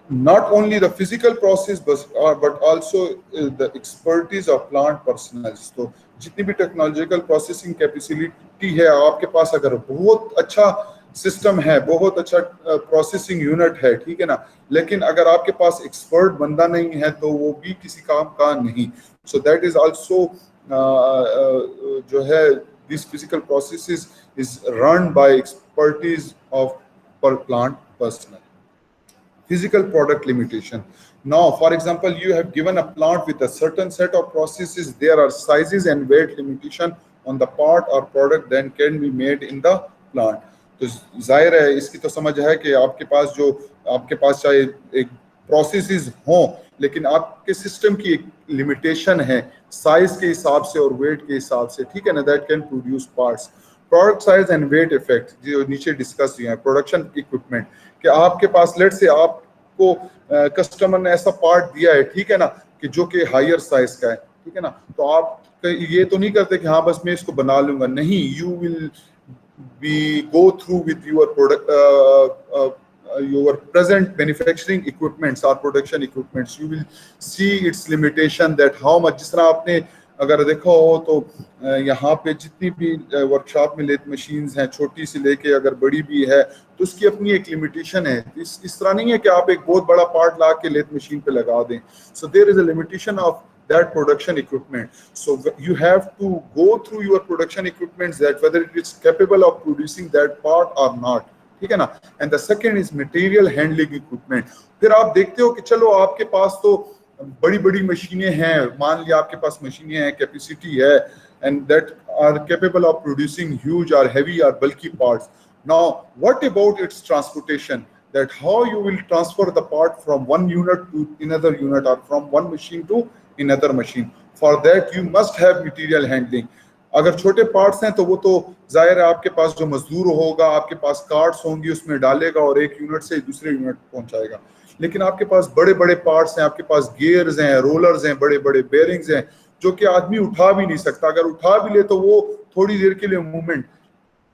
S1: not only the physical process but also the expertise of plant personnel. तो जितनी भी टेक्नोलॉजिकल प्रोसेसिंग कैपेसिटी है आपके पास, अगर बहुत अच्छा सिस्टम है, बहुत अच्छा प्रोसेसिंग यूनिट है, ठीक है ना, लेकिन अगर आपके पास एक्सपर्ट बंदा नहीं है तो वो भी किसी काम का नहीं. सो दैट इज आल्सो जो है this physical processes is run by expertise of पर plant personnel. Physical product limitation. Now, for example, you have given a plant with a certain set of processes. There are sizes and weight limitation on the part or product than can be made in the plant. तो जाहिर है इसकी तो समझ है कि आपके पास चाहे एक प्रोसेसेस हों, लेकिन आपके सिस्टम की एक लिमिटेशन है साइज के हिसाब से और वेट के हिसाब से, ठीक है ना, that can produce parts. Product size and weight effect जो नीचे डिस्कस हुए हैं. प्रोडक्शन इक्विपमेंट कि आपके पास लेट से आपको कस्टमर ने ऐसा पार्ट दिया है, ठीक है ना, कि जो कि हायर साइज का है, ठीक है ना, तो आप ये तो नहीं करते कि हाँ बस मैं इसको बना लूंगा. नहीं, you will be go through with your product your present manufacturing equipments or production equipments. You will see its limitation that how much. जिस तरह आपने अगर देखा हो तो यहाँ पे जितनी भी वर्कशॉप में लेथ मशीन्स हैं, छोटी सी लेके अगर बड़ी भी है, तो उसकी अपनी एक लिमिटेशन है. इस तरह नहीं है कि आप एक बहुत बड़ा पार्ट ला के लेथ मशीन पे लगा दें. So there is a limitation of that production equipment. So you have to go through your production equipments that whether it is capable of producing that part or not, ठीक है ना. And the second is material handling equipment. फिर आप देखते हो कि चलो आपके पास तो बड़ी बड़ी मशीनें हैं, मान लिया आपके पास मशीनें हैं, कैपेसिटी है, and that are capable of producing huge और हैवी और bulky parts. Now what about its transportation, that how you will transfer the part from one unit to another unit or from one machine to another machine. For that you must have material handling. अगर छोटे parts हैं तो वो तो जाहिर है आपके पास जो मजदूर होगा, आपके पास कार्ट्स होंगी, उसमें डालेगा और एक यूनिट से दूसरे यूनिट पहुंचाएगा. लेकिन आपके पास बड़े बड़े पार्ट्स हैं, आपके पास गियर्स हैं, रोलर्स हैं, बड़े बड़े बेयरिंग्स हैं, जो कि आदमी उठा भी नहीं सकता. अगर उठा भी ले तो वो थोड़ी देर के लिए मूवमेंट.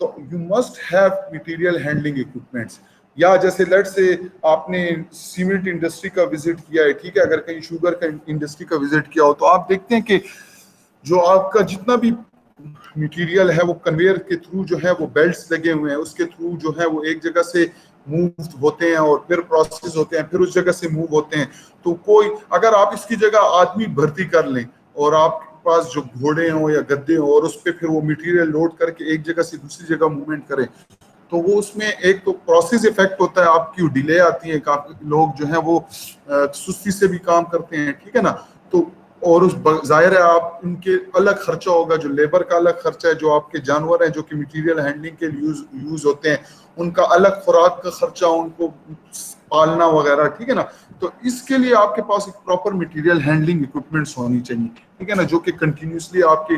S1: तो you must have material handling equipments. या जैसे लेट से आपने सीमेंट इंडस्ट्री का विजिट किया है, ठीक है, अगर कहीं शुगर का इंडस्ट्री का विजिट किया हो, तो आप देखते हैं कि जो आपका जितना भी मटेरियल है वो कन्वेयर के थ्रू जो है वो बेल्ट्स लगे हुए हैं, उसके थ्रू जो है वो एक जगह से मूव होते हैं और फिर प्रोसेस होते हैं, फिर उस जगह से मूव होते हैं. तो कोई अगर आप इसकी जगह आदमी भर्ती कर लें और आपके पास जो घोड़े हो या गद्दे हो और उस पर फिर वो मटेरियल लोड करके एक जगह से दूसरी जगह मूवमेंट करें, तो वो उसमें एक तो प्रोसेस इफेक्ट होता है, आपकी डिले आती है, काफी लोग जो है वो सुस्ती से भी काम करते हैं, ठीक है ना. तो और उस जाहिर है आप उनके अलग खर्चा होगा, जो लेबर का अलग खर्चा है, जो आपके जानवर हैं जो कि मटेरियल हैंडलिंग के लिए यूज होते हैं, उनका अलग खुराक का खर्चा, उनको पालना वगैरह, ठीक है ना. तो इसके लिए आपके पास एक प्रॉपर मटेरियल हैंडलिंग इक्विपमेंट्स होनी चाहिए, ठीक है ना, जो कि कंटिन्यूसली आपके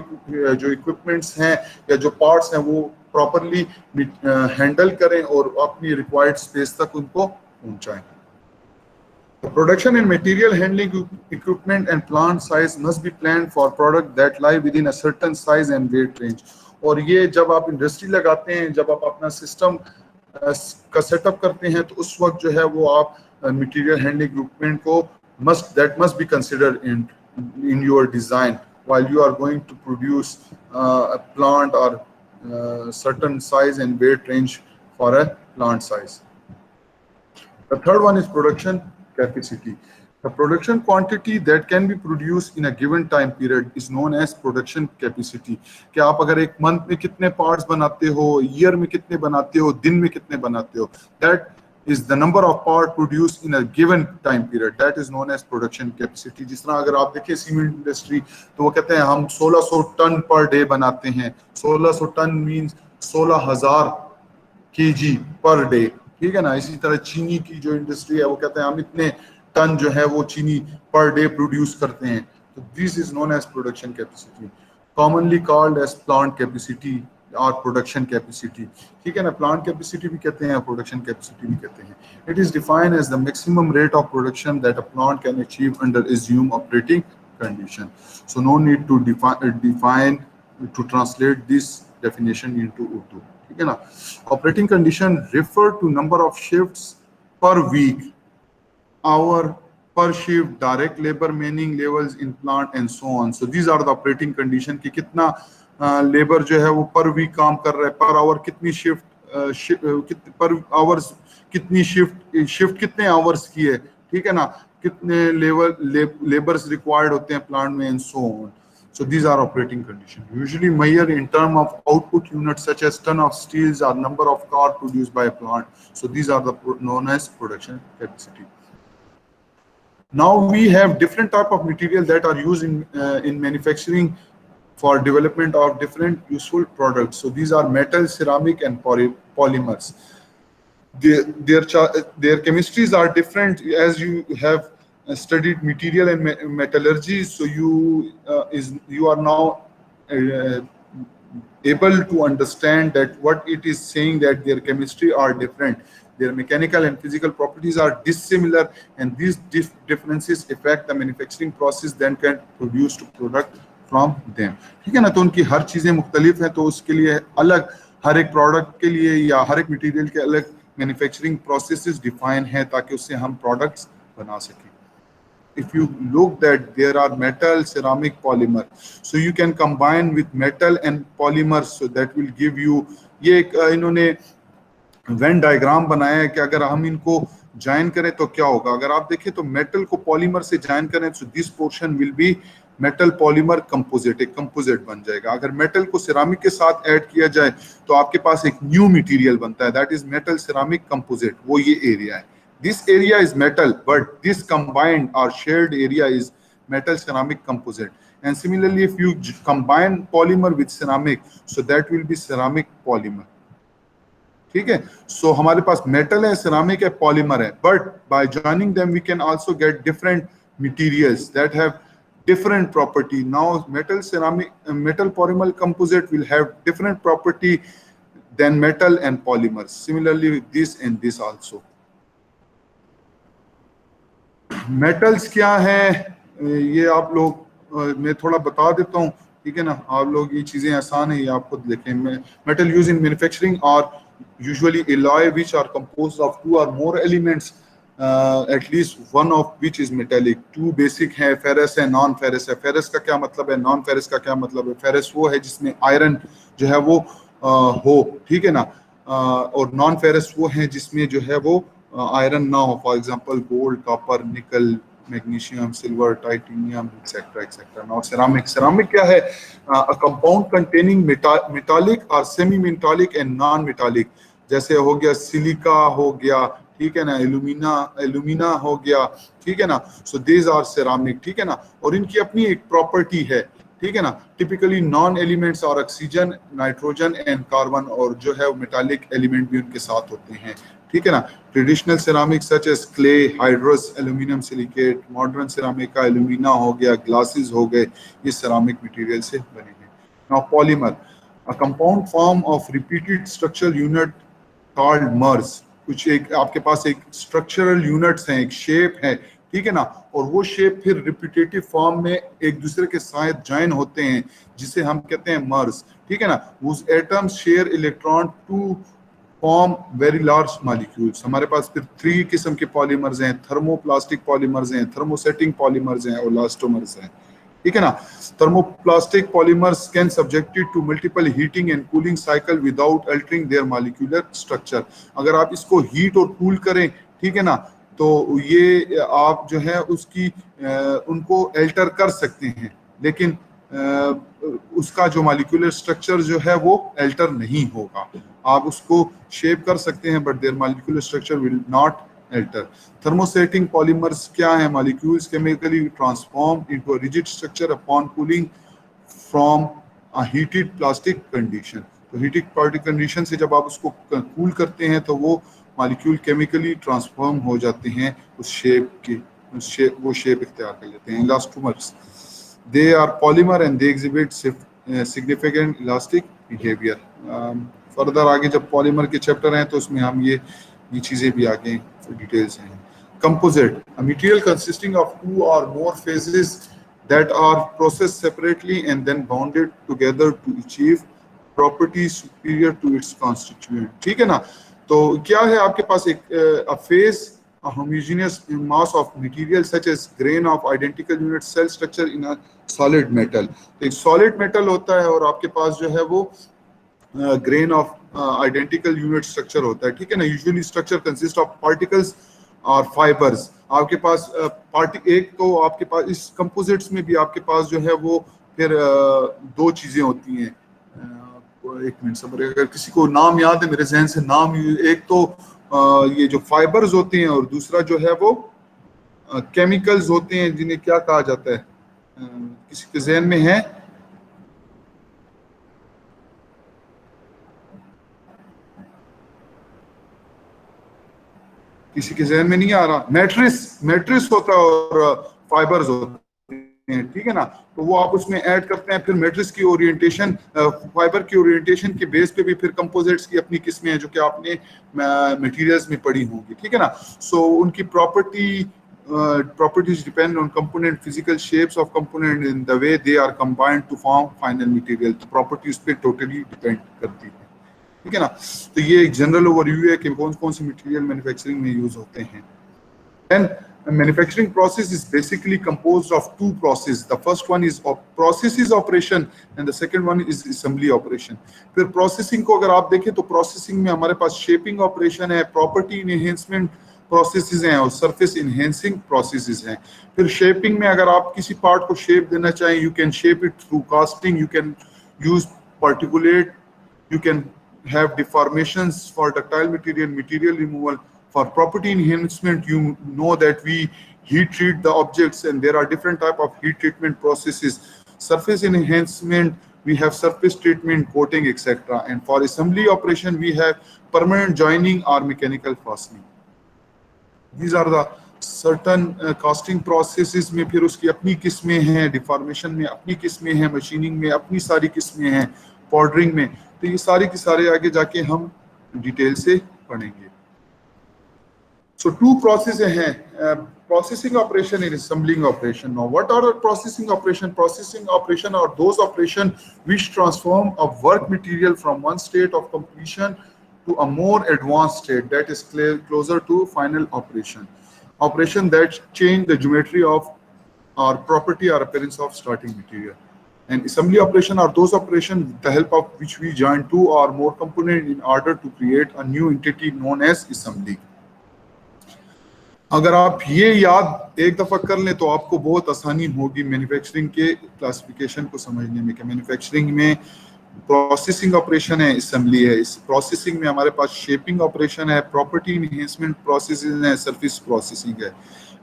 S1: जो इक्विपमेंट्स हैं या जो पार्ट्स हैं वो प्रॉपरली हैंडल करें और अपनी रिक्वायर्ड स्पेस तक उनको पहुंचाएं. The production and material handling equipment and plant size must be planned for product that lie within a certain size and weight range. और ये जब आप इंडस्ट्री लगाते हैं, जब आप अपना सिस्टम का सेटअप करते हैं, तो उस वक्त जो है वो आप मटेरियल हैंडलिंग इक्विपमेंट को must be considered in your design while you are going to produce a plant or certain size and weight range for a plant size. The third one is production capacity. The production quantity that can be produced in a given time period is known as production capacity. कि आप अगर एक month में कितने parts बनाते हो, year में कितने बनाते हो, दिन में कितने बनाते हो, that is the number of parts produced in a given time period. That is known as production capacity. जिस तरह अगर आप देखें सीमेंट इंडस्ट्री, तो वो कहते हैं हम 1600 टन पर डे बनाते हैं. 1600 ton means 16,000 kg per day, ठीक है ना. इसी तरह चीनी की जो इंडस्ट्री है वो कहते हैं हम इतने टन जो है वो चीनी पर डे प्रोड्यूस करते हैं. तो this is known as production capacity, commonly called as plant capacity or production capacity, ठीक है ना. प्लांट कैपेसिटी भी कहते हैं, प्रोडक्शन कैपेसिटी भी कहते हैं. It is defined as the maximum rate of production that a plant can achieve under assume operating condition. So no need to define to translate this definition into Urdu, ठीक है ना. Operating condition refer to number of shifts per week, hour per shift, direct labor manning levels in plant and so on. So these are the operating condition कि कितना labour जो है वो पर week काम कर रहा है, पर आवर कितनी शिफ्ट, पर आवर्स कितनी शिफ्ट कितने आवर्स की है, ठीक है ना, कितने लेबर्स रिक्वायर्ड होते हैं प्लांट में, and so on. So these are operating conditions, usually measured in terms of output units such as ton of steels or number of cars produced by a plant. So these are the known as production capacity. Now we have different type of material that are used in manufacturing for development of different useful products. So these are metal, ceramic, and polymers. Their chemistries are different as you have studied material and metallurgy. So you are now able to understand that what it is saying, that their chemistry are different, their mechanical and physical properties are dissimilar, and these differences affect the manufacturing process then can produce to product from them. ठीक है ना, तो उनकी हर चीजें मुख्तलिफ हैं, तो उसके लिए अलग हर एक प्रोडक्ट के लिए या हर एक मटेरियल के अलग मैन्युफैक्चरिंग प्रोसेसेस डिफाइन है ताकि उससे हम प्रोडक्ट्स बना सकें. If you look that there are metal, ceramic, polymer, so you can combine with metal and polymers, so that will give you, ये एक इन्होंने वेन डायग्राम बनाया है कि अगर हम इनको ज्वाइन करें तो क्या होगा. अगर आप देखें तो मेटल को पॉलीमर से ज्वाइन करें तो this portion will be metal polymer composite, एक कंपोजिट बन जाएगा. अगर मेटल को सिरामिक के साथ ऐड किया जाए तो आपके पास एक न्यू मटेरियल बनता है, that is metal ceramic composite. वो ये एरिया है. This area is metal, but this combined or shared area is metal ceramic composite. And similarly, if you combine polymer with ceramic, so that will be ceramic polymer. ठीक है. So हमारे पास metal है, ceramic है, polymer है. But by joining them, we can also get different materials that have different property. Now, metal polymer composite will have different property than metal and polymers. Similarly, with this and this also. Metals क्या है ये आप लोग मैं थोड़ा बता देता हूँ. ठीक है ना, आप लोग ये चीजें आसान है, ये आप खुद देखें. Metal use in manufacturing are usually alloy which are composed of 2 or more elements, at least one of which is metallic. 2 basic है, फेरस है, नॉन फेरस है. फेरस का क्या मतलब है, नॉन फेरस का क्या मतलब है. फेरस वो है जिसमें आयरन जो है वो हो, ठीक है ना, और नॉन फेरस वो है जिसमें जो है वो आयरन ना हो. फॉर एग्जांपल गोल्ड, कॉपर, निकल, magnesium, silver, titanium, etcetera etcetera. Now ceramic क्या है, अ कंपाउंड कंटेनिंग मेटालिक और semi metallic and non metallic. जैसे हो गया सिलिका हो गया, ठीक है ना, एल्यूमिना हो गया, ठीक है ना. So these are ceramic. ठीक है ना, और इनकी अपनी एक प्रॉपर्टी है. ठीक है ना, टिपिकली नॉन एलिमेंट्स और ऑक्सीजन, नाइट्रोजन एंड कार्बन, और जो है मेटालिक एलिमेंट भी उनके साथ होते हैं. ठीक है ना. Traditional ceramic such as clay, hydrous, aluminium silicate. Modern ceramic का एल्यूमिना हो गया, ग्लासेस हो गए, ये सिरामिक मटेरियल से बने हैं. Now polymer, a compound form of repeated structural unit called mers. कुछ एक आपके पास एक स्ट्रक्चरल यूनिट्स हैं, एक शेप है, ठीक है ना, और वो शेप फिर रिपीटेटिव फॉर्म में एक दूसरे के साथ ज्वाइन होते हैं जिसे हम कहते हैं मर्स. ठीक है ना. उस atoms share electron to form very large molecules. हमारे पास फिर 3 किस्म के पॉलीमर्स हैं, थर्मोप्लास्टिक पॉलीमर्स हैं, थर्मोसेटिंग पॉलीमर्स हैं और इलास्टोमर्स हैं. ठीक है ना. Thermoplastic polymers can subjected to multiple heating and cooling cycle without altering their molecular structure. अगर आप इसको हीट और कूल करें, ठीक है ना, तो ये आप जो है उसकी उनको अल्टर कर सकते हैं, लेकिन उसका जो मॉलिक्यूलर स्ट्रक्चर जो है वो अल्टर नहीं होगा. आप उसको शेप कर सकते हैं but their molecular structure will not alter. Thermosetting polymers क्या है, molecules chemically transform into a rigid structure upon cooling from a heated plastic condition. तो हीटेड प्लास्टिक कंडीशन से जब आप उसको कूल करते हैं तो वो मॉलिक्यूल केमिकली ट्रांसफॉर्म हो जाते हैं उस शेप की, वो शेप इख्तियार कर लेते हैं. Elastomers, they are polymer and they exhibit significant elastic behavior. Further आगे जब पॉलीमर के चैप्टर हैं तो उसमें हम ये चीजें भी आगे डिटेल्स हैं. Composite, a material consisting of 2 or more phases that are processed separately and then bonded together to achieve properties superior to its constituent. ठीक है ना. तो क्या है, आपके पास एक a phase, a homogeneous mass of material such as grain of identical unit cell structure in a solid metal. तो एक solid metal होता है और आपके पास जो है वो grain of identical unit structure होता है. ठीक है ना. usually structure consists of particles और fibers. आपके पास एक तो आपके पास इस composites में भी आपके पास जो है वो फिर 2 चीजें होती हैं. एक मिनट सबर, अगर किसी को नाम याद है मेरे जहन से नाम, एक तो ये जो फाइबर्स होते हैं और दूसरा जो है वो केमिकल्स होते हैं जिन्हें क्या कहा जाता है, किसी के जहन में है? किसी के जहन में नहीं आ रहा? मैट्रिक्स होता है और फाइबर्स होते हैं, ठीक है ना। तो वो आप उसमें ऐड करते हैं, फिर मैट्रिक्स की ओरिएंटेशन, फाइबर की ओरिएंटेशन के बेस पे भी फिर कंपोजिट्स की अपनी किस्में हैं जो कि आपने मटेरियल्स में पढ़ी होंगी, ठीक है ना। सो उनकी properties depend on component physical shapes of component in the way they are combined to form final material। तो properties पे totally depend करती है, ठीक है ना। तो ये एक जनरल ओवरव्यू है कि कौन कौन से मटेरियल मैन्युफैक्चरिंग में यूज होते हैं। Then a manufacturing process is basically composed of two processes. The first one is processes operation and the second one is assembly operation। फिर processing को अगर आप देखें तो processing में हमारे पास shaping operation है, property enhancement processes हैं और surface enhancing processes हैं। फिर shaping में अगर आप किसी part को shape देना चाहें, you can shape it through casting, you can use particulate, you can have deformations for ductile material removal। For property enhancement, you know that we heat treat the objects and there are different type of heat treatment processes। Surface enhancement, we have surface treatment, coating, etc। And for assembly operation, we have permanent joining or mechanical fastening। These are the certain casting processes में फिर उसकी अपनी किस्में हैं, deformation में अपनी किस्में हैं, machining में अपनी सारी किस्में हैं, powdering में। तो ये सारी की सारे आगे जाके हम डिटेल से पढ़ेंगे। So two processes हैं, processing operation and assembling operation। Now what are processing operation? Processing operation are those operation which transform a work material from one state of completion to a more advanced state that is closer to final operation। Operation that change the geometry of or property or appearance of starting material। And assembly operation are those operations with the help of which we join two or more components in order to create a new entity known as assembly। अगर आप ये याद एक दफा कर लें तो आपको बहुत आसानी होगी मैन्युफैक्चरिंग के क्लासिफिकेशन को समझने में कि मैन्युफैक्चरिंग में प्रोसेसिंग ऑपरेशन है, असेंबली है। इस प्रोसेसिंग में हमारे पास शेपिंग ऑपरेशन है, प्रॉपर्टी इनहेंसमेंट प्रोसेसिंग है, सरफेस प्रोसेसिंग है।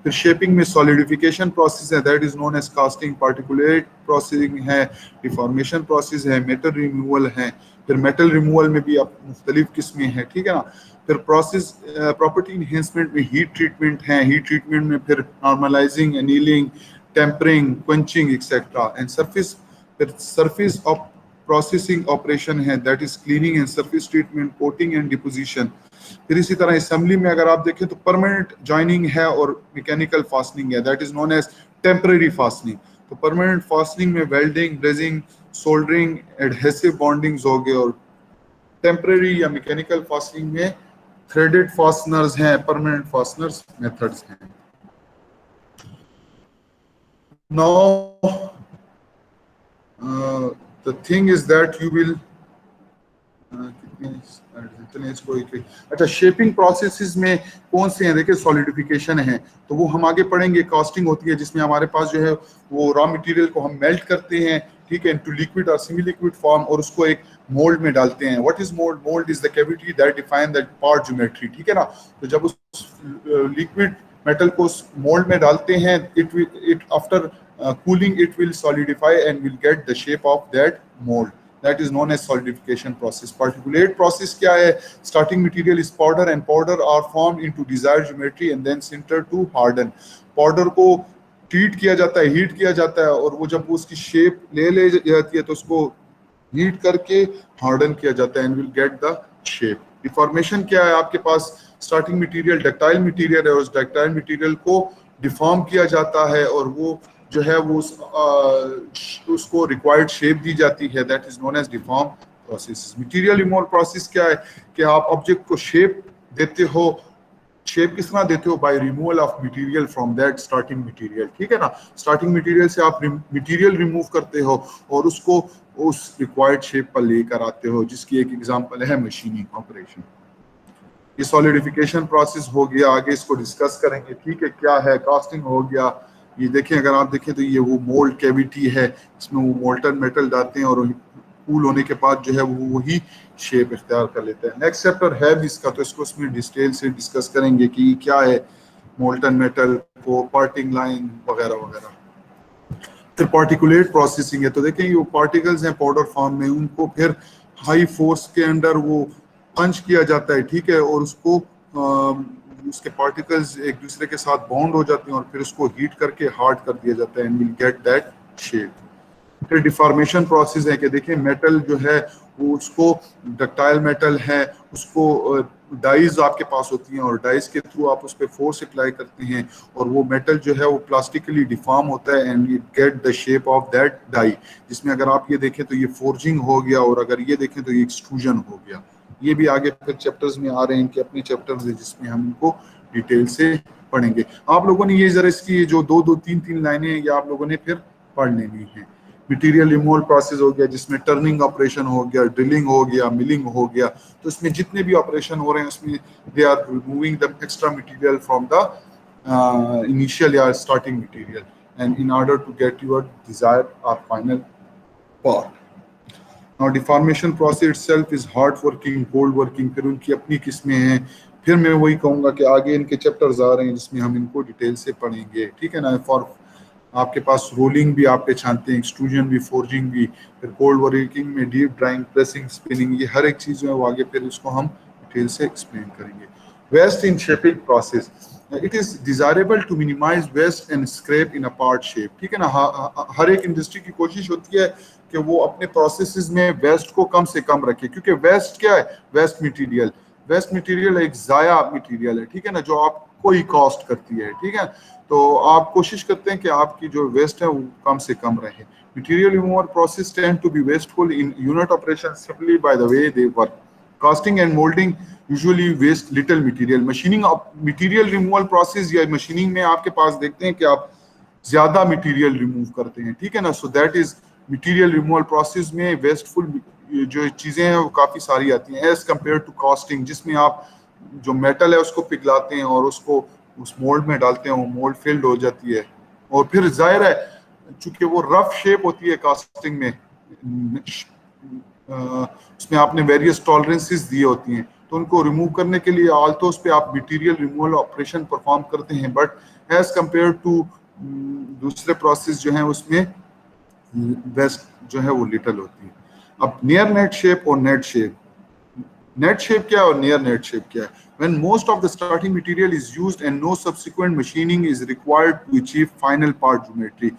S1: फिर शेपिंग में सॉलिडिफिकेशन प्रोसेस है, that is known as casting. Particulate processing है, डिफॉर्मेशन प्रोसेस है, मेटल रिमूवल है। फिर मेटल रिमूवल में भी अब मुख्तलिफ किस्में हैं, ठीक है ना। फिर प्रोसेस प्रॉपर्टी इनहेंसमेंट में हीट ट्रीटमेंट है, हीट ट्रीटमेंट में फिर normalising, annealing, tempering, quenching etcetera. And surface, फिर सरफेस ऑफ प्रोसेसिंग ऑपरेशन है, that is cleaning and surface treatment, coating and deposition. फिर इसी तरह असेंबली में अगर आप देखें तो परमानेंट जॉइनिंग है और मैकेनिकल फास्टनिंग है, that is known as temporary fastening. तो परमानेंट फास्टनिंग में welding, brazing, soldering, adhesive bondings हो गए, और टेम्पररी या मैकेनिकल फास्टनिंग में थ्रेडेड फास्टनर्स हैं, परमानेंट फास्टनर्स मेथड्स हैं। Now the thing is that you will अच्छा शेपिंग प्रोसेसेस में कौन से हैं? देखिए सॉलिडिफिकेशन है तो वो हम आगे पढ़ेंगे। कास्टिंग होती है जिसमें हमारे पास जो है वो रॉ मटेरियल को हम मेल्ट करते हैं, ठीक है, इनटू लिक्विड और सेमी लिक्विड फॉर्म, और उसको एक मोल्ड में डालते हैं। What is mould? Mould is the cavity that define the part geometry, ठीक है ना। तो जब उस लिक्विड मेटल को मोल्ड में डालते हैं, it after cooling it will solidify and will get the shape of that mold, that is known as solidification process। Particulate process क्या है? Starting material is powder and powder are formed into desired geometry and then sintered to harden। powder को treat किया जाता है, heat किया जाता है, और वो जब वो उसकी शेप ले जाती है तो उसको हीट करके हार्डन किया जाता है and will get the shape। Deformation क्या है? आपके पास स्टार्टिंग मटेरियल डक्टाइल मटेरियल है और उस डक्टाइल मटेरियल को डिफॉर्म किया जाता है और वो जो है वो उसको रिक्वायर्ड शेप दी जाती है, that is known as deform process. Material removal process क्या है कि आप ऑब्जेक्ट को शेप देते हो। शेप किस तरह देते हो? By removal of material from that starting material, ठीक है ना। स्टार्टिंग मटेरियल से आप मटेरियल रिमूव करते हो और उसको उस रिक्वायर्ड शेप पर लेकर आते हो, जिसकी एक एग्जांपल है मशीनिंग ऑपरेशन। ये सॉलिडिफिकेशन प्रोसेस हो गया, आगे इसको डिस्कस करेंगे, ठीक है। क्या है? कास्टिंग हो गया। ये देखें, अगर आप देखें तो ये वो मोल्ड कैविटी है, इसमें वो मोल्टन मेटल डालते हैं और कूल होने के बाद जो है वो वही शेप इख्तियार कर लेता है। नेक्स्ट चैप्टर है भी इसका, तो इसको इसमें डिटेल से डिस्कस करेंगे कि क्या है मोल्टन मेटल को, पार्टिंग लाइन वगैरह वगैरह। फिर पार्टिकुलेट प्रोसेसिंग है, तो देखें ये वो पार्टिकल्स हैं पाउडर फॉर्म में, उनको फिर हाई फोर्स के अंडर वो पंच किया जाता है, ठीक है, और उसको उसके पार्टिकल्स एक दूसरे के साथ बॉन्ड हो जाते हैं और फिर उसको हीट करके हार्ड कर दिया जाता है and will get that shape. फिर डिफॉर्मेशन प्रोसेस है कि देखिए मेटल जो है वो उसको डक्टाइल मेटल है उसको डाइज आपके पास होती हैं और डाइज के थ्रू आप उस पर फोर्स अप्लाई करते हैं और वो मेटल जो है वो प्लास्टिकली डिफॉर्म होता है and it get the shape of that die, जिसमें अगर आप ये देखें तो ये फोर्जिंग हो गया और अगर ये देखें तो ये एक्सट्रूजन हो गया। ये भी आगे फिर चैप्टर्स में आ रहे हैं, इनके अपने चैप्टर्स हैं जिसमें हम इनको डिटेल से पढ़ेंगे। आप लोगों ने ये जरा इसकी जो दो तीन लाइनें ये आप लोगों ने फिर पढ़ लेनी है। मटेरियल रिमूवल प्रोसेस हो गया जिसमें टर्निंग ऑपरेशन हो गया, ड्रिलिंग हो गया, मिलिंग हो गया, तो इसमें जितने भी ऑपरेशन हो रहे हैं उसमें they are removing the extra material from the initial या starting material and in order to get your desired और final part. Now deformation process itself is hard working, cold working, फिर उनकी अपनी किस्में हैं। फिर मैं वही कहूँगा कि आगे इनके चैप्टर्स आ रहे हैं जिसमें हम इनको डिटेल से पढ़ेंगे, ठीक है ना। फॉर आपके पास रोलिंग भी आप पहचानते हैं, एक्सट्रूजन भी, फोर्जिंग भी, फिर कोल्ड वर्किंग में डीप ड्राइंग, प्रेसिंग, स्पिनिंग, ये हर एक चीज़ जो है वो आगे फिर इसको हम डिटेल से एक्सप्लेन करेंगे। Waste in shaping process, it is desirable to minimize waste and scrap in a part shape, ठीक है ना। हर एक इंडस्ट्री की कोशिश होती है कि वो अपने प्रोसेसेस में वेस्ट को कम से कम रखे, क्योंकि वेस्ट क्या है, वेस्ट मटेरियल एक ज़ाया मटेरियल है, ठीक है ना, जो आपको ही कॉस्ट करती है, ठीक है। तो आप कोशिश करते हैं कि आपकी जो वेस्ट है वो कम से कम रहे। Material removal process tend to be wasteful in unit operation simply by the way they work. Casting and moulding usually waste little material. Machining material removal process या मशीनिंग में आपके पास देखते हैं कि आप ज्यादा मटेरियल रिमूव करते हैं, ठीक है ना। So that is material removal process में वेस्टफुल जो चीजें हैं वो काफी सारी आती हैं एज कम्पेयर टू कास्टिंग, जिसमें आप जो मेटल है उसको पिघलाते हैं और उसको उस मोल्ड में डालते हैं, वो मोल्ड फिल्ड हो जाती है और फिर जाहिर है चूंकि वो रफ शेप होती है कास्टिंग में, उसमें आपने वेरियस टॉलरेंसेस दिए होती हैं, तो उनको रिमूव करने के लिए आल्तो उस पे आप मटेरियल रिमूवल ऑपरेशन परफॉर्म करते हैं, बट एज कंपेयर टू दूसरे प्रोसेस जो है उसमें वेस्ट जो है वो लिटिल होती है। अब नियर नेट शेप और नेट शेप, नेट शेप क्या है और नियर नेट शेप क्या है? When most of the starting material is used and no subsequent machining is required to achieve final part geometry,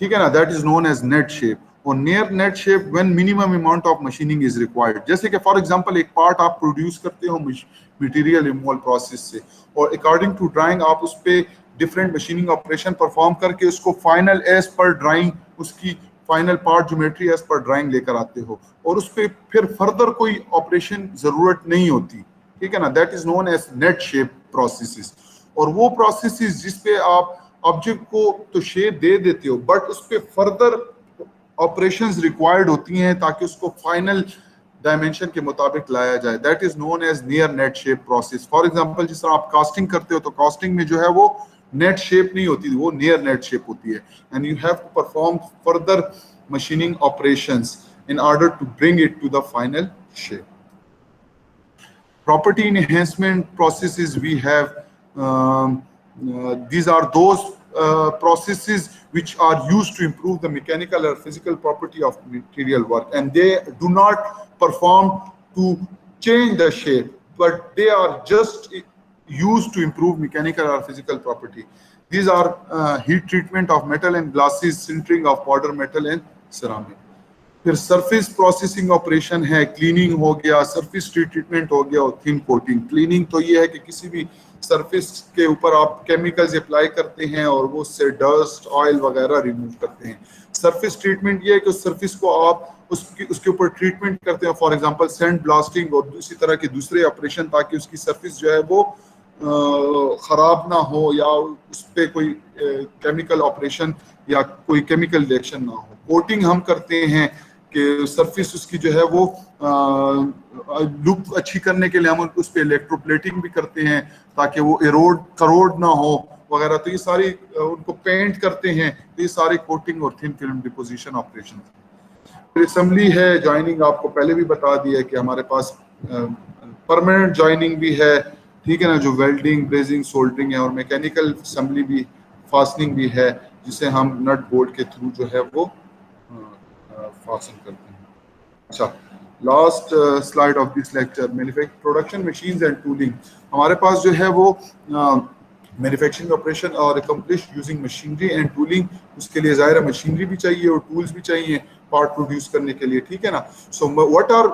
S1: ठीक है ना, that is known as net shape। और near net shape when minimum amount of machining is required, जैसे कि for example एक part आप produce करते हो मटेरियल रिमूवल प्रोसेस से और अकॉर्डिंग टू ड्राइंग आप उस पे डिफरेंट मशीनिंग ऑपरेशन परफॉर्म करके उसको फाइनल एज पर ड्राइंग, उसकी final part geometry as per drawing लेकर आते हो और उस पे फिर फर्दर कोई ऑपरेशन जरूरत नहीं होती, ठीक है ना। That is known as net shape processes. और वो प्रोसेसेस जिस पे आप ऑब्जेक्ट को तो शेप दे देते हो बट उस पे फर्दर ऑपरेशंस रिक्वायर्ड होती हैं ताकि उसको फाइनल डायमेंशन के मुताबिक लाया जाए, that is known as near net shape process. For example जिस तरह आप कास्टिंग करते हो तो कास्टिंग में जो है वो नेट शेप नहीं होती, वो नियर नेट शेप होती है and you have to perform further machining operations in order to bring it to the final shape. Property enhancement processes we have, these are those processes which are used to improve the mechanical or physical property of material work, and they do not perform to change the shape, but they are just used to improve mechanical or physical property. These are heat treatment of metal and glasses, sintering of powder metal and ceramic. फिर surface processing operation है, cleaning हो गया, surface treatment हो गया और thin coating. Cleaning तो ये है कि किसी भी सरफेस के ऊपर आप केमिकल्स अप्लाई करते हैं और वो उससे डस्ट, ऑयल वगैरह रिमूव करते हैं। सरफेस ट्रीटमेंट ये है कि उस सरफेस को आप उसके ऊपर ट्रीटमेंट करते हैं, फॉर एग्जांपल सैंड ब्लास्टिंग और इसी तरह के दूसरे ऑपरेशन, ताकि उसकी सरफेस जो है वो ख़राब ना हो या उस पर कोई केमिकल ऑपरेशन या कोई केमिकल रिएक्शन ना हो। कोटिंग हम करते हैं कि सरफेस उसकी जो है वो लुक अच्छी करने के लिए हम उस पर इलेक्ट्रोप्लेटिंग भी करते हैं ताकि वो करोड ना हो वगैरह, तो ये सारी उनको पेंट करते हैं, तो ये सारे कोटिंग और थिन फिल्म डिपोजिशन ऑपरेशन। फिर असेंबली है, जॉइनिंग आपको पहले भी बता दिया कि हमारे पास परमानेंट जॉइनिंग भी है, ठीक है ना, जो वेल्डिंग, ब्रेजिंग, सोल्डरिंग है, और मैकेनिकल असेंबली भी, फास्टनिंग भी है, जिसे हम नट बोल्ट के थ्रू जो है वो फासन करते हैं। अच्छा, last slide of this lecture, production machines and tooling. हमारे पास जो है वो मैन्युफैक्चरिंग ऑपरेशन और accomplish using machinery and tooling. उसके लिए ज़ाहिर मशीनरी भी चाहिए और टूल्स भी चाहिए पार्ट प्रोड्यूस करने के लिए, ठीक है ना। So what are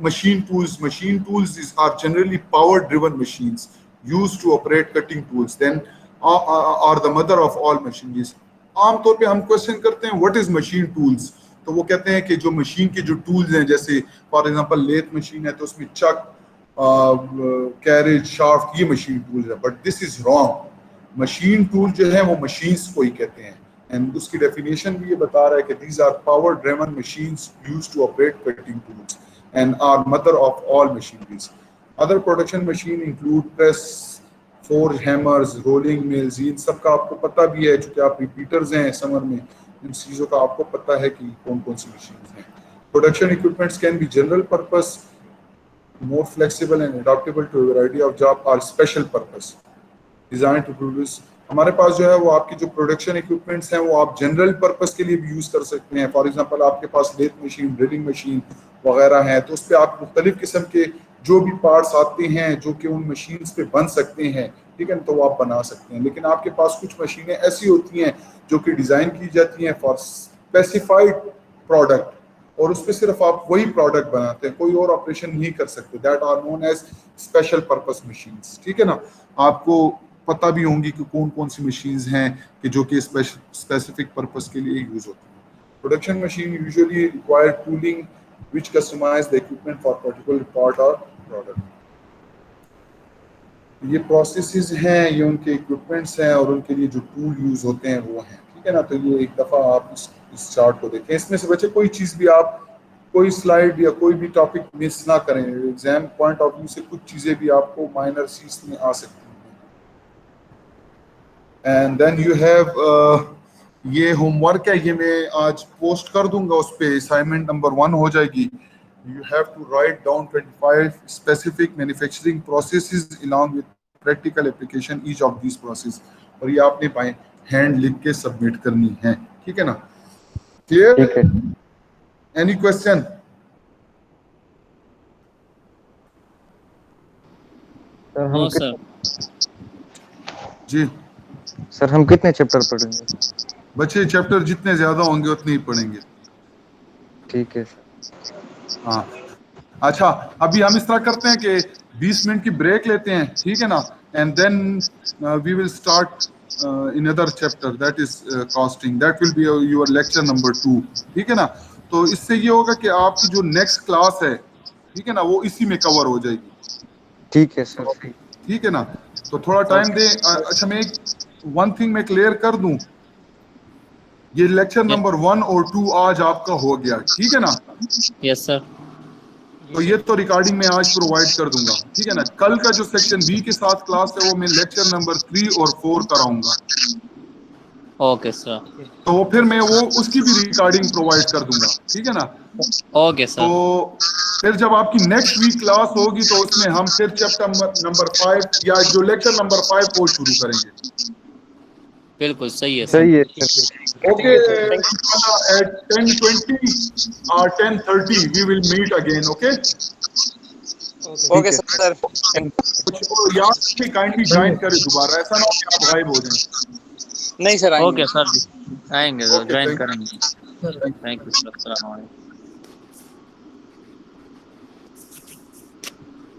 S1: machine tools? Machine tools are generally power driven machines used to operate cutting tools, then are the mother of all machineries. आम तौर पे हम क्वेश्चन करते हैं व्हाट इज मशीन टूल्स, तो वो कहते हैं कि जो मशीन के जो टूल्स हैं, जैसे फॉर एग्जांपल लेथ मशीन है तो उसमें चक, कैरेज, शाफ्ट, ये मशीन टूल्स है। But this is wrong. Machine tool जो है वो मशीन्स को ही कहते हैं, एंड उसकी डेफिनेशन भी ये बता रहा है कि these are power driven machines used to operate cutting tools and are mother of all machineries. Other production machine include press, forge, hammers, rolling mills। इन सब का आपको पता भी है, चूंकि आप रिपीटर्स हैं समर में, इन चीज़ों का आपको पता है कि कौन कौन सी मशीन्स हैं। Production equipments can be general purpose, more flexible and adaptable to a variety of job, or special purpose designed to produce। हमारे पास जो है वो आपकी जो प्रोडक्शन इक्विपमेंट्स हैं वो आप जनरल पर्पस के लिए भी यूज़ कर सकते हैं। फॉर एग्जांपल आपके पास लेथ मशीन, ड्रिलिंग मशीन वगैरह हैं, तो उस पर आप मुख्तलिफ किस्म के जो भी पार्ट्स आते हैं जो कि उन मशीन्स पे बन सकते हैं, ठीक है, तो वो आप बना सकते हैं। लेकिन आपके पास कुछ मशीनें ऐसी होती हैं जो कि डिज़ाइन की जाती हैं फॉर स्पेसिफाइड प्रोडक्ट, और उस पर सिर्फ आप वही प्रोडक्ट बनाते हैं, कोई और ऑपरेशन नहीं कर सकते। That are known as special purpose machines, ठीक है ना। आपको पता भी होंगी कि कौन कौन सी मशीन्स हैं कि जो कि स्पेसिफिक पर्पस के लिए यूज होती हैं। Production machine usually require tooling which customize the equipment for particular part or product। ये प्रोसेसेस हैं, ये उनके इक्विपमेंट्स हैं और उनके लिए जो टूल यूज होते हैं वो हैं, ठीक है ना। तो ये एक दफ़ा आप इस चार्ट को देखें, इसमें से बच्चे कोई चीज़ भी आप, कोई स्लाइड या कोई भी टॉपिक मिस ना करें। एग्जाम पॉइंट ऑफ व्यू से कुछ चीज़ें भी आपको माइनर चीज में आ सकती हैं। एंड देन यू हैव ये होमवर्क है, ये मैं आज पोस्ट कर दूंगा, उस पे असाइनमेंट नंबर 1 हो जाएगी। You have to write down 25 specific manufacturing processes along with practical application each of this process, और ये आपने बाय हैंड लिख के सबमिट करनी है, ठीक है ना। क्लियर?
S5: ठीक है।
S1: Any question? जी
S5: सर हम कितने चैप्टर पढ़ेंगे?
S1: बच्चे चैप्टर जितने ज्यादा होंगे उतने ही पढ़ेंगे।
S5: ठीक है।
S1: हाँ, अच्छा, अभी हम इस तरह करते हैं कि 20 मिनट की ब्रेक लेते हैं, ठीक है ना, and then we will start in other chapter, that is costing, that will be your lecture number 2, ठीक है ना। तो इससे ये होगा कि आपकी जो नेक्स्ट क्लास है, ठीक है ना, वो इसी में कवर हो जाएगी।
S5: ठीक है सर,
S1: ठीक है ना। तो थोड़ा टाइम दे। अच्छा, मैं वन थिंग मैं क्लियर कर दूं, ये लेक्चर नंबर 1 और 2 आज आपका हो गया, ठीक है ना।
S6: Yes sir.
S1: तो ये तो रिकॉर्डिंग में आज प्रोवाइड कर दूंगा, ठीक है ना। कल का जो सेक्शन बी के साथ क्लास है वो मैं लेक्चर नंबर 3 और 4 कराऊंगा।
S6: Okay sir.
S1: तो फिर मैं वो उसकी भी रिकॉर्डिंग प्रोवाइड कर दूंगा, ठीक है ना।
S6: Okay sir.
S1: तो फिर जब आपकी नेक्स्ट वीक क्लास होगी तो उसमें हम फिर चैप्टर नंबर 5 या जो लेक्चर नंबर 5 वो शुरू करेंगे।
S6: बिल्कुल सही है
S5: सही है।
S1: Okay, at 10:20 or 10:30 we will meet again, okay?
S3: Okay sir.
S1: कुछ याद से काइंडली ज्वाइन करें दोबारा, ऐसा ना हो कि आप गायब हो जाएं।
S3: नहीं सर,
S6: ओके सर, आएंगे,
S1: Okay,
S6: ज्वाइन
S1: thank you.
S6: करेंगे। Thank you sir. अस्सलाम वालेकुम।